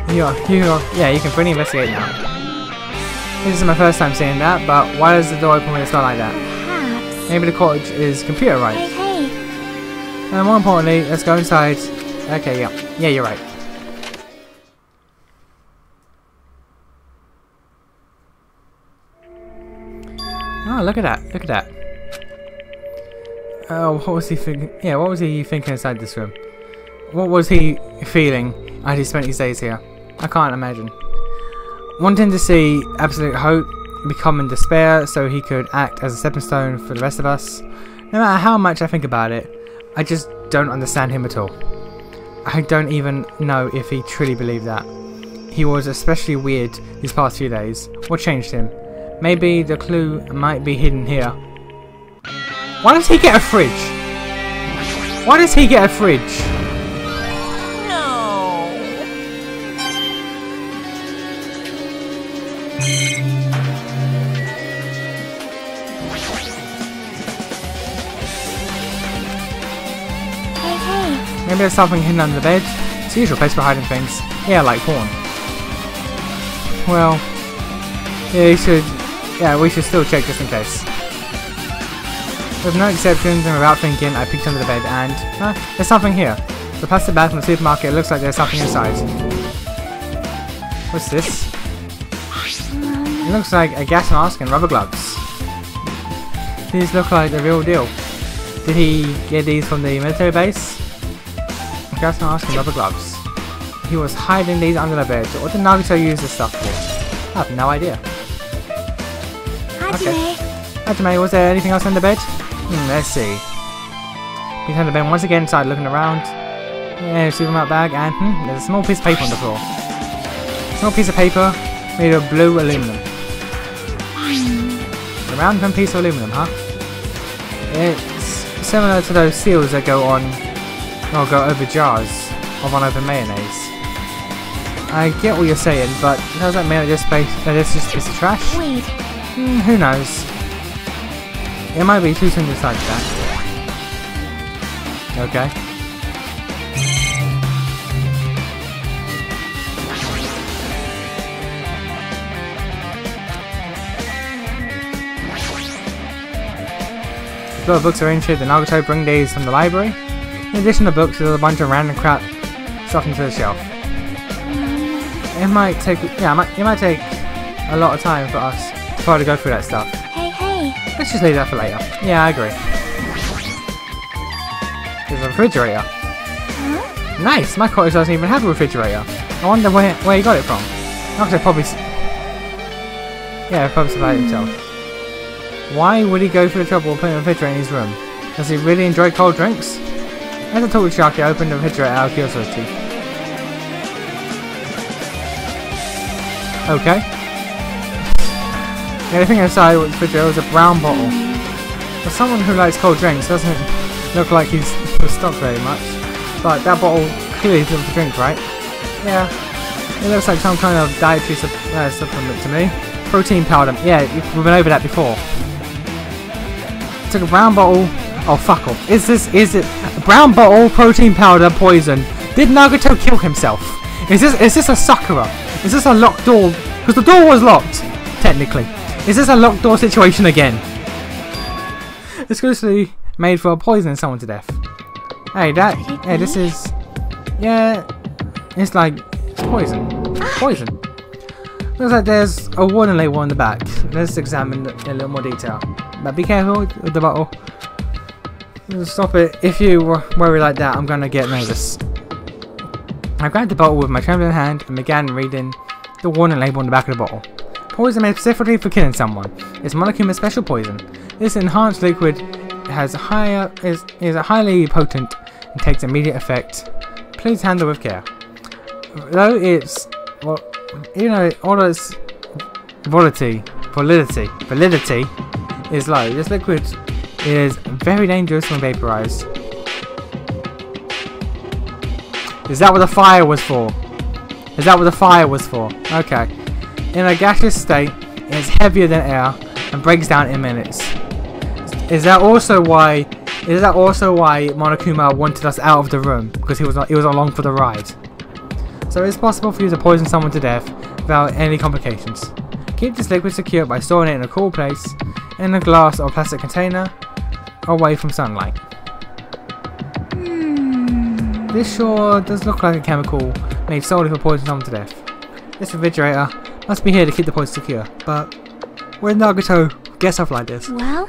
Yeah, you can fully investigate now. This is my first time seeing that, but why does the door open when it's not like that? Perhaps. Maybe the cottage is computer right. Hey. And more importantly, let's go inside. Okay, yeah, you're right. Oh, look at that. Oh, what was he thinking? Yeah, what was he thinking inside this room? What was he feeling as he spent his days here? I can't imagine. Wanting to see absolute hope become in despair so he could act as a stepping stone for the rest of us. No matter how much I think about it, I just don't understand him at all. I don't even know if he truly believed that. He was especially weird these past few days. What changed him? Maybe the clue might be hidden here. Why does he get a fridge? Why does he get a fridge? No. Hey, Maybe there's something hidden under the bed. It's the usual place for hiding things. Yeah, like porn. Well, yeah, we should still check just in case. With no exceptions and without thinking, I peeked under the bed and there's something here. The plastic bag from the supermarket. It looks like there's something inside. What's this? It looks like a gas mask and rubber gloves. These look like the real deal. Did he get these from the military base? A gas mask and rubber gloves. He was hiding these under the bed. What did Nagito use this stuff for? I have no idea. Hajime. Hajime, was there anything else on the bed? Let's see. He turned the bed once again, started looking around. Yeah, supermarket bag, and there's a small piece of paper on the floor. Small piece of paper made of blue aluminum. A round piece of aluminum, huh? It's similar to those seals that go over jars of unopened mayonnaise. I get what you're saying, but does that mean that this just a piece of trash? Wait. Who knows? It might be too soon to decide that. Okay. A lot of books are in here. The Nagito bring these from the library. In addition to books, there's a bunch of random crap stuffed into the shelf. It might take a lot of time for us to try to go through that stuff. Hey. Let's just leave that for later. Yeah, I agree. There's a refrigerator. Huh? Nice! My cottage doesn't even have a refrigerator. I wonder where he got it from. Nagito probably survived himself. Why would he go through the trouble of putting a refrigerator in his room? Does he really enjoy cold drinks? As I talked with Sharky, I opened the refrigerator out of curiosity. Okay. The only thing inside the refrigerator was a brown bottle. For someone who likes cold drinks, doesn't look like he's stocked very much. But that bottle clearly is for drink, right? Yeah. It looks like some kind of dietary supplement to me. Protein powder. Yeah, we've been over that before. Took a brown bottle. Oh, fuck off. Is it a brown bottle, protein powder, poison? Did Nagito kill himself? Is this a Sakura? Is this a locked door? Because the door was locked, technically. Is this a locked door situation again? Exclusively made for poisoning someone to death. Hey, this is... Yeah, it's like poison. Poison. Looks like there's a warning label on the back. Let's examine it in a little more detail. But be careful with the bottle. Stop it. If you worry like that, I'm gonna get nervous. I grabbed the bottle with my trembling hand and began reading the warning label on the back of the bottle. Poison made specifically for killing someone. It's Monokuma's special poison. This enhanced liquid is highly potent and takes immediate effect. Please handle with care. Though it's all its validity is low, this liquid is very dangerous when vaporized. Is that what the fire was for? Is that what the fire was for? Okay. In a gaseous state, it's heavier than air and breaks down in minutes. Is that also why Monokuma wanted us out of the room? Because he was along for the ride. So it's possible for you to poison someone to death without any complications. Keep this liquid secure by storing it in a cool place, in a glass or plastic container, away from sunlight. This sure does look like a chemical made solely for poisoning someone to death. This refrigerator must be here to keep the poison secure, but where did Nagito get stuff like this? Well?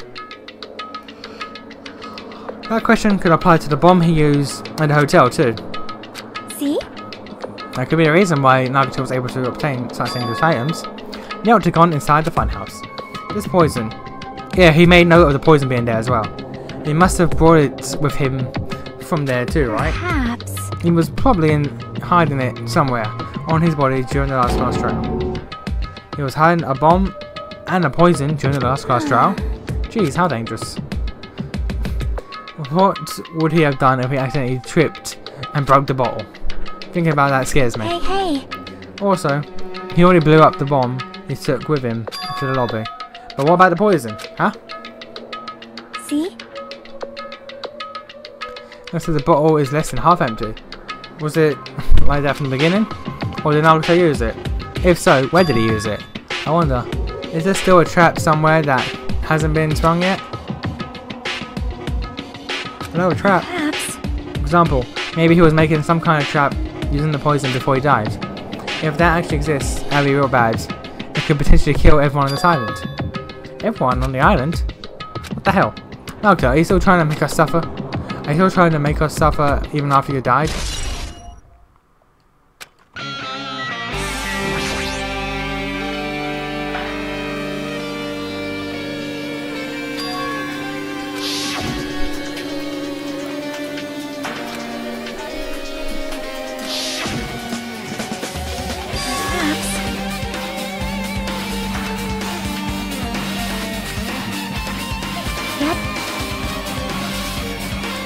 That question could apply to the bomb he used at the hotel too. See? That could be the reason why Nagito was able to obtain such dangerous items. The octagon inside the funhouse. This poison. Yeah, he made note of the poison being there as well. He must have brought it with him from there too, right? Perhaps. he was probably hiding it somewhere on his body during the last class trial. He was hiding a bomb and a poison during the last class trial. Jeez, how dangerous. What would he have done if he accidentally tripped and broke the bottle? Thinking about that scares me. Hey. Also, he already blew up the bomb he took with him to the lobby. But what about the poison? Huh? See? Looks like the bottle is less than half empty. Was it like that from the beginning? Or did Nagito use it? If so, where did he use it? I wonder, is there still a trap somewhere that hasn't been sprung yet? Hello, a trap. Perhaps. For example, maybe he was making some kind of trap using the poison before he died. If that actually exists, that'd be real bad. It could potentially kill everyone on this island. Everyone on the island? What the hell? Nagito, are you still trying to make us suffer? Are you still trying to make us suffer even after you died?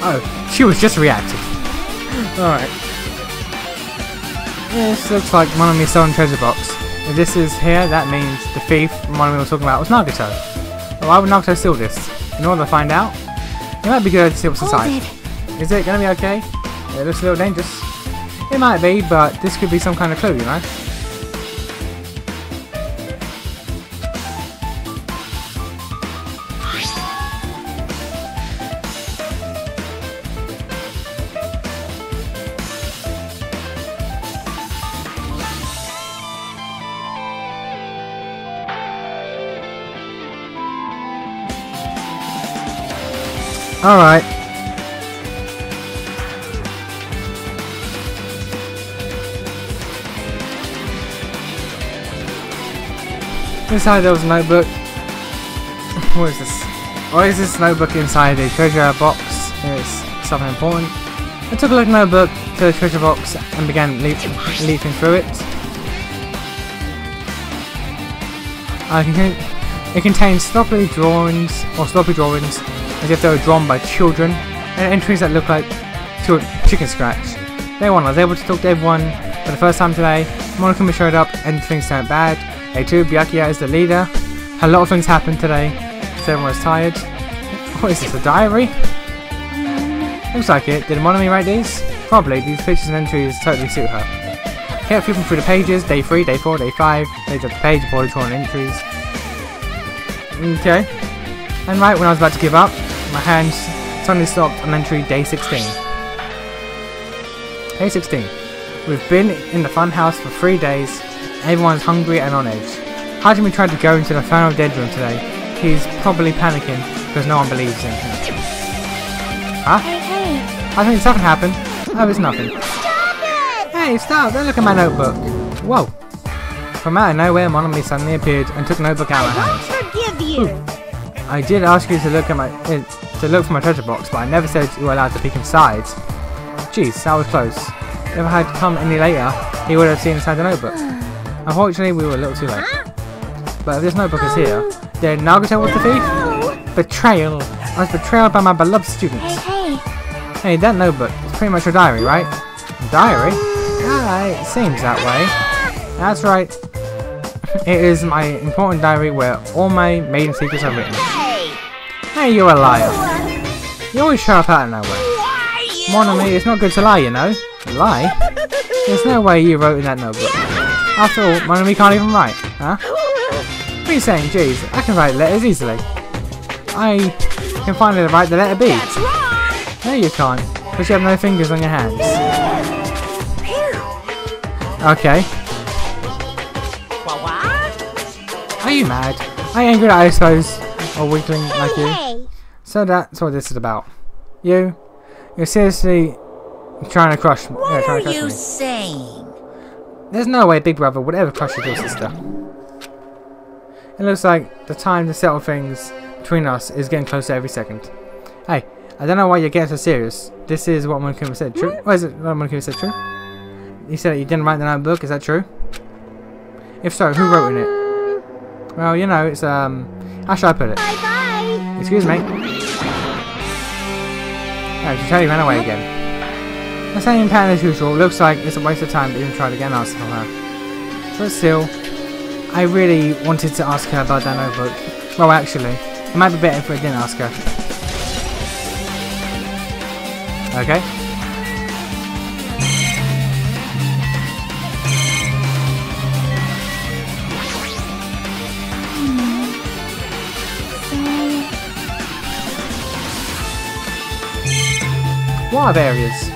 Oh, she was just reacting. Alright. This looks like Monomi's stolen treasure box. If this is here, that means the thief Monomi was talking about was Nagito. But why would Nagito steal this? In order to find out? It might be good to see what's inside. Is it gonna be okay? It looks a little dangerous. It might be, but this could be some kind of clue, you know? Alright. Inside there was a notebook. What is this? Why is this notebook inside a treasure box? It's something important. I took a look at the notebook to the treasure box and began leafing through it. It contains sloppy drawings as if they were drawn by children, and entries that look like chicken scratch. Day 1, I was able to talk to everyone for the first time today. Monokuma showed up and things turned bad. Day 2, Byakuya is the leader. A lot of things happened today, so everyone was tired. What is this, a diary? Looks like it. Did Monomi write these? Probably. These pictures and entries totally suit her. Kept flipping through the pages. Day 3, Day 4, Day 5. Days of the page, poorly drawn entries. Okay. And right when I was about to give up, my hands suddenly stopped on entry Day 16. Day 16. We've been in the fun house for 3 days. Everyone's hungry and on edge. Hajime tried to go into the final dead room today. He's probably panicking because no one believes in him. Huh? Hey. I think something happened. Oh, it's nothing. Stop it! Hey, stop! Don't look at my notebook. Whoa. From out of nowhere, Monomi suddenly appeared and took the notebook out of my hands. Forgive you. Ooh. I did ask you to look at for my treasure box, but I never said you were allowed to peek inside. Jeez, that was close. If I had come any later, he would have seen inside the notebook. Unfortunately, we were a little too late. But if this notebook is here, then Nagito was the thief? Betrayal. I was betrayed by my beloved students. Hey, that notebook is pretty much your diary, right? Diary? It seems that way. That's right. It is my important diary where all my maiden secrets are written. Hey, you're a liar. You always show up out of nowhere. Monomi, it's not good to lie, you know. Lie? There's no way you wrote in that notebook. After all, Monomi can't even write, huh? What are you saying? Jeez, I can write letters easily. I can finally write the letter B. No, you can't, because you have no fingers on your hands. Okay. Are you mad? I ain't good at it, I suppose. Or wiggling like you. So that's what this is about. You're seriously trying to crush me. What are you saying? There's no way Big Brother would ever crush your little sister. It looks like the time to settle things between us is getting closer every second. Hey, I don't know why you're getting so serious. This is what Monokuma said. True? What is it? What Monokuma said true? He said you didn't write the notebook. Is that true? If so, who wrote in it? Well, you know, it's how should I put it? Bye-bye. Excuse me. Oh, she totally ran away again. The same pattern as usual. Looks like it's a waste of time to even try to get an answer from her. But still, I really wanted to ask her about that notebook. Well, actually, it might be better if I didn't ask her. Okay. What are areas?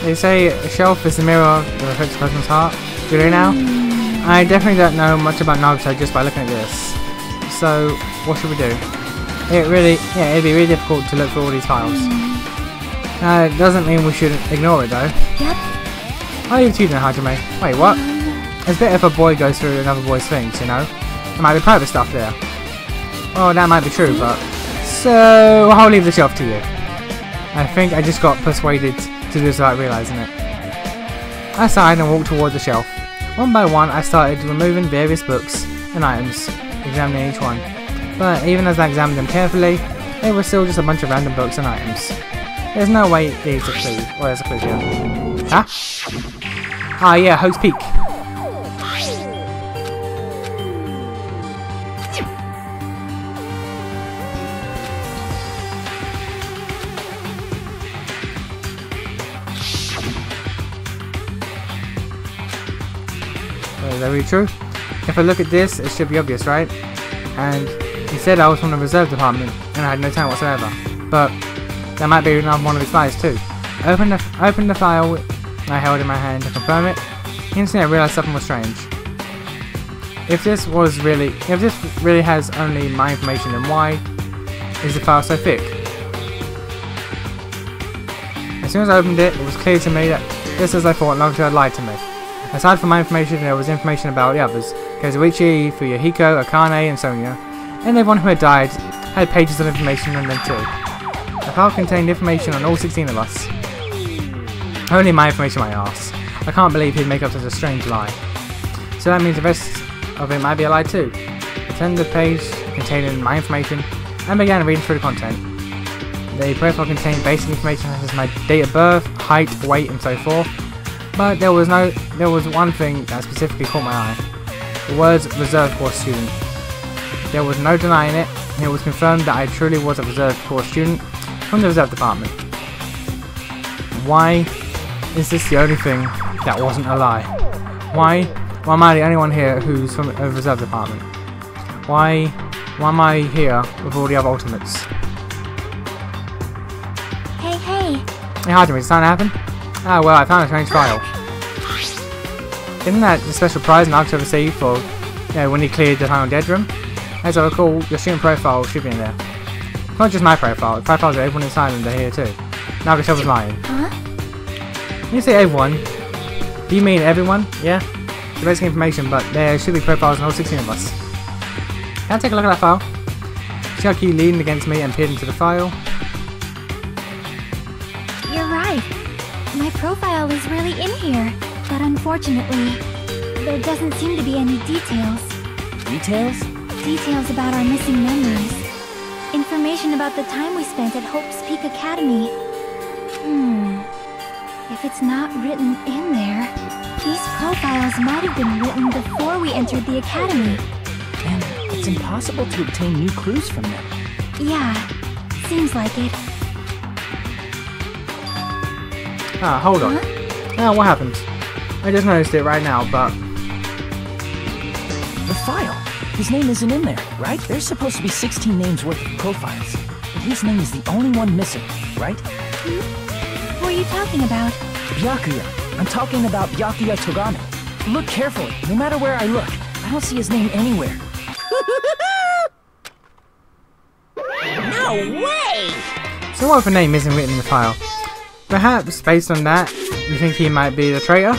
They say a shelf is the mirror that reflects a person's heart. Do they now? I definitely don't know much about Nagito just by looking at this. So, what should we do? It'd be really difficult to look through all these files. It doesn't mean we should ignore it though. Yep. I'll leave it to you then, Hajime. Wait, what? It's better if a boy goes through another boy's things, you know? There might be private stuff there. Well, that might be true, but... So, I'll leave the shelf to you. I think I just got persuaded to do this without realising it. I sighed and walked toward the shelf. One by one, I started removing various books and items, examining each one. But even as I examined them carefully, they were still just a bunch of random books and items. There's no way there's a clue. Well, there's a clue here. Huh? Ah, yeah, Hope's Peak. Is that really true? If I look at this, it should be obvious, right? And he said I was from the reserve department, and I had no talent whatsoever. But that might be another one of his files too. I opened the file I held in my hand to confirm it. Instantly, I realized something was strange. If this really has only my information, then why is the file so thick? As soon as I opened it, it was clear to me that just as I thought, Nagito had lied to me. Aside from my information, there was information about the others. Kazuichi, Fuyuhiko, Akane, and Sonia. And everyone who had died had pages of information on them too. The file contained information on all 16 of us. Only my information, my ass. I can't believe he'd make up such a strange lie. So that means the rest of it might be a lie too. I turned the page containing my information and began reading through the content. The profile contained basic information such as my date of birth, height, weight, and so forth. But there was one thing that specifically caught my eye. The words reserve course student. There was no denying it, and it was confirmed that I truly was a reserve course student from the reserve department. Why is this the only thing that wasn't a lie? Why am I the only one here who's from a reserve department? Why am I here with all the other ultimates? Hey. Hey, Hajime, is something happen? Ah, well, I found a strange file. Isn't that the special prize Nagito received for, when he cleared the final dead room? As I recall, your student profile should be in there. It's not just my profile, the profiles of everyone inside them are here too. Nagito was lying. Huh? When you say everyone, do you mean everyone? Yeah? The basic information, but there should be profiles on all 16 of us. Can I take a look at that file? Chucky leaned against me and peered into the file. You're right. My profile is really in here, but unfortunately, there doesn't seem to be any details. Details? Details about our missing memories. Information about the time we spent at Hope's Peak Academy. If it's not written in there, these profiles might have been written before we entered the academy. And it's impossible to obtain new clues from them. Yeah, seems like it. Ah, hold on. Huh? Ah, what happened? I just noticed it right now, but The file. His name isn't in there, right? There's supposed to be 16 names worth of profiles. But his name is the only one missing, right? What are you talking about? Byakuya. I'm talking about Byakuya Togame. Look carefully. No matter where I look, I don't see his name anywhere. No way! so what if a name isn't written in the file? Perhaps, based on that, you think he might be the traitor?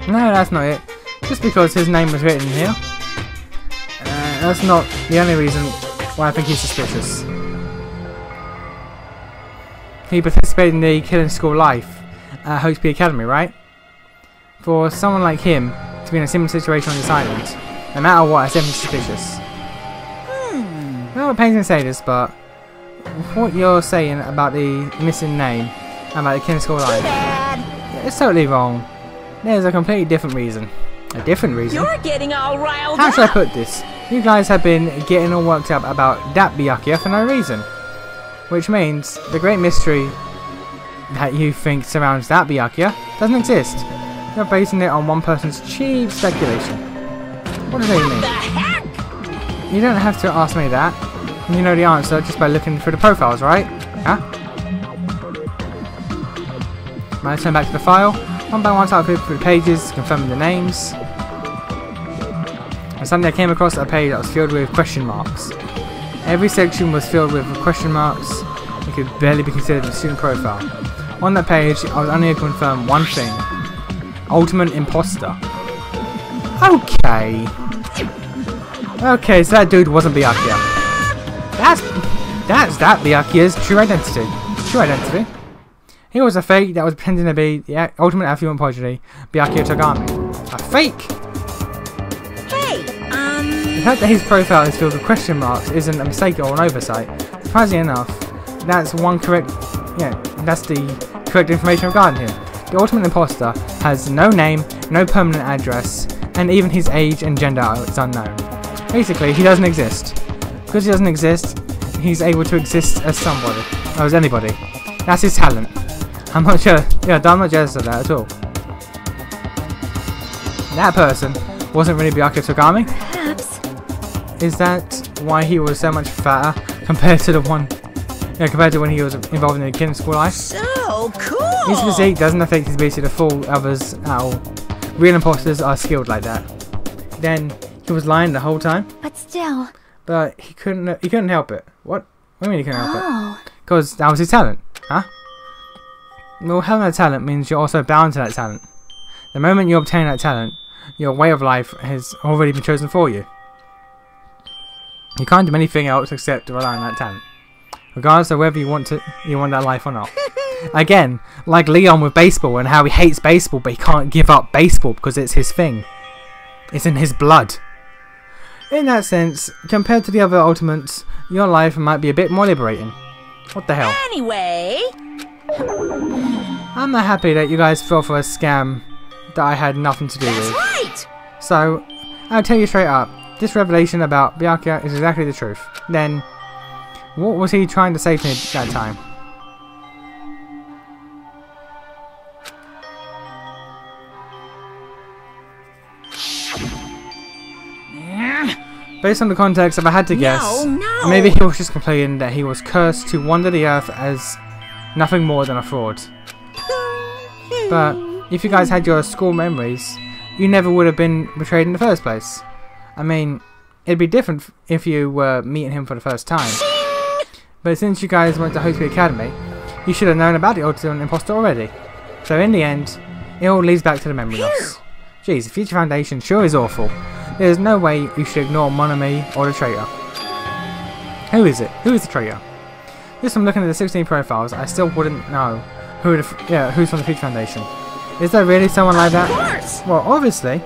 No, that's not it. Just because his name was written here, that's not the only reason why I think he's suspicious. He participated in the killing school life at Hope Academy, right? For someone like him to be in a similar situation on this island, no matter what, it's definitely suspicious. I don't know what Payne's gonna say this, but what you're saying about the missing name and about the killing school life, it's totally wrong. There's a completely different reason. A different reason? You're getting all riled How up! should I put this? You guys have been getting all worked up about that Byakuya for no reason. Which means the great mystery that you think surrounds that Byakuya doesn't exist. You're basing it on one person's cheap speculation. What does that mean? The heck? You don't have to ask me that. You know the answer just by looking through the profiles, right? Huh? Might turn back to the file. One by one, start flipping through the pages, confirming the names. And suddenly I came across a page that was filled with question marks. Every section was filled with question marks. It could barely be considered a student profile. On that page, I was only able to confirm one thing. Ultimate imposter. Okay. Okay, so that dude wasn't Byakuya. That's that Byakuya's true identity. True identity. He was a fake that was pretending to be the ultimate affluent prodigy, Byakuya Togame. A fake! Hey, The fact that his profile is filled with question marks isn't a mistake or an oversight. Surprisingly enough, that's the correct information regarding him. The ultimate imposter has no name, no permanent address, and even his age and gender is unknown. Basically, he doesn't exist. Because he doesn't exist, he's able to exist as somebody, or as anybody. That's his talent. I'm not jealous. Yeah, I'm not jealous of that at all. That person wasn't really Byakuya Togame. Perhaps. Is that why he was so much fatter compared to the one? Yeah, compared to when he was involved in the killing school life? so cool! His physique doesn't affect his ability to fool others at all. Real imposters are skilled like that. Then he was lying the whole time, But still. but he couldn't help it. What do you mean he couldn't help it? Oh. Because that was his talent, huh? Well, having a talent means you're also bound to that talent. The moment you obtain that talent, your way of life has already been chosen for you. You can't do anything else except rely on that talent, regardless of whether you want that life or not. Again, like Leon with baseball and how he hates baseball, but he can't give up baseball because it's his thing. It's in his blood. In that sense, compared to the other ultimates, your life might be a bit more liberating. What the hell? Anyway, I'm not happy that you guys fell for a scam that I had nothing to do that's with. right! So, I'll tell you straight up, this revelation about Byakuya is exactly the truth. Then, what was he trying to say to me that time? Based on the context, if I had to guess, No. maybe he was just complaining that he was cursed to wander the earth as nothing more than a fraud. But if you guys had your school memories, you never would have been betrayed in the first place. I mean, it'd be different if you were meeting him for the first time. But since you guys went to Hope Academy, you should have known about the ultimate imposter already. So in the end, it all leads back to the memory loss. Jeez, the Future Foundation sure is awful. There's no way you should ignore Monami or the traitor. Who is it? Who is the traitor? Just from looking at the 16 profiles, I still wouldn't know who's from the Future Foundation. Is there really someone like that? Of course! Well, obviously,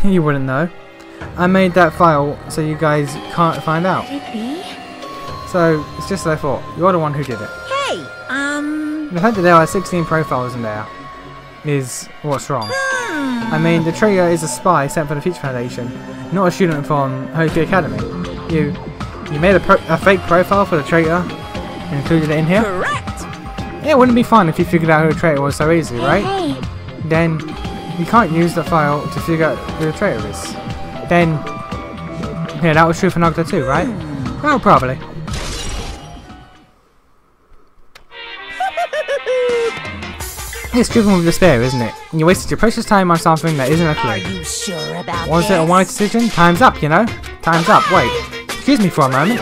you wouldn't know. I made that file so you guys can't find out. Could it be? So, it's just as I thought. You're the one who did it. Hey, The fact that there are 16 profiles in there is what's wrong. I mean, the traitor is a spy sent for the Future Foundation, not a student from Hope Academy. You made a fake profile for the traitor and included it in here? correct! Yeah, it wouldn't be fun if you figured out who the traitor was so easily, right? Hey, then you can't use the file to figure out who the traitor is. Then, yeah, that was true for Nagito too, right? Well, probably. It's driven with despair, isn't it? You wasted your precious time on something that isn't a Are clue. you sure about Was this? it a wise decision? Time's up, you know? Time's up. Wait. Excuse me for a moment.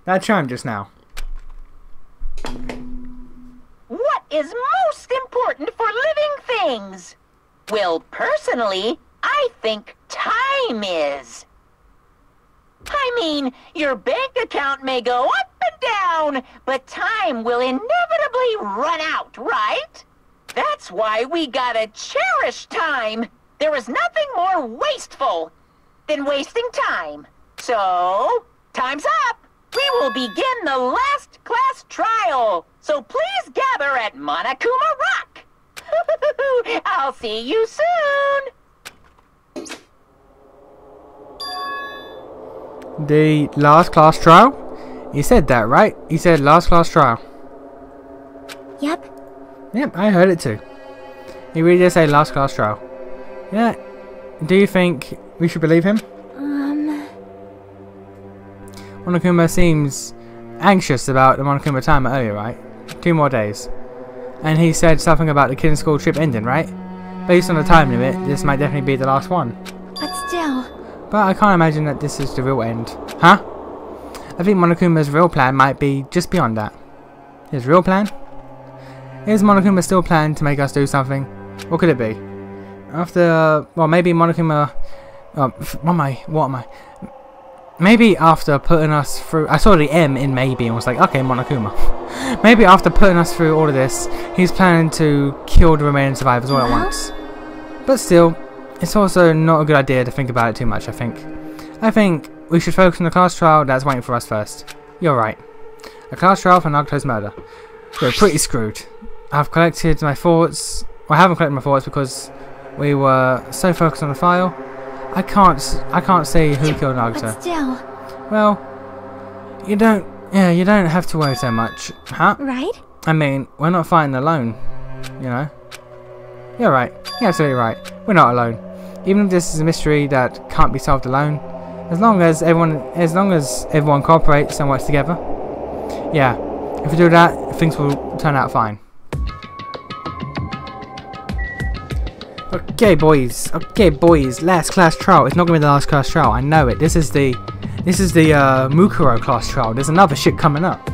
That chimed just now. What is most important for living things? Well, personally, I think time is. I mean, your bank account may go up and down, but time will inevitably run out, right? That's why we gotta cherish time. There is nothing more wasteful than wasting time. So, time's up. We will begin the last class trial. So please gather at Monokuma Rock. I'll see you soon. The last class trial? He said that, right? He said last class trial. Yep. Yep, I heard it too. He really did say last class trial. Yeah. Do you think we should believe him? Monokuma seems anxious about the Monokuma timer earlier, right? 2 more days. And he said something about the Kid School trip ending, right? Based on the time limit, this might definitely be the last one. But still. But I can't imagine that this is the real end. Huh? I think Monokuma's real plan might be just beyond that. His real plan? Is Monokuma still planning to make us do something? What could it be? After, well, maybe Monokuma... what am I? Maybe after putting us through... I saw the M in maybe and was like, okay, Monokuma. Maybe after putting us through all of this, he's planning to kill the remaining survivors all at once. But still, it's also not a good idea to think about it too much, I think. I think we should focus on the class trial that's waiting for us first. You're right. A class trial for Nagito's murder. We're pretty screwed. I've collected my thoughts... Well, I haven't collected my thoughts because we were so focused on the file. I can't say who killed Nagito. But still. Well, you don't have to worry so much, huh? Right? I mean, we're not fighting alone, you know. You're right. You're absolutely right. We're not alone. Even if this is a mystery that can't be solved alone, as long as everyone cooperates and works together. Yeah, if we do that, things will turn out fine. Okay, boys. Last class trial. It's not gonna be the last class trial. I know it. This is the Mukuro class trial. There's another shit coming up.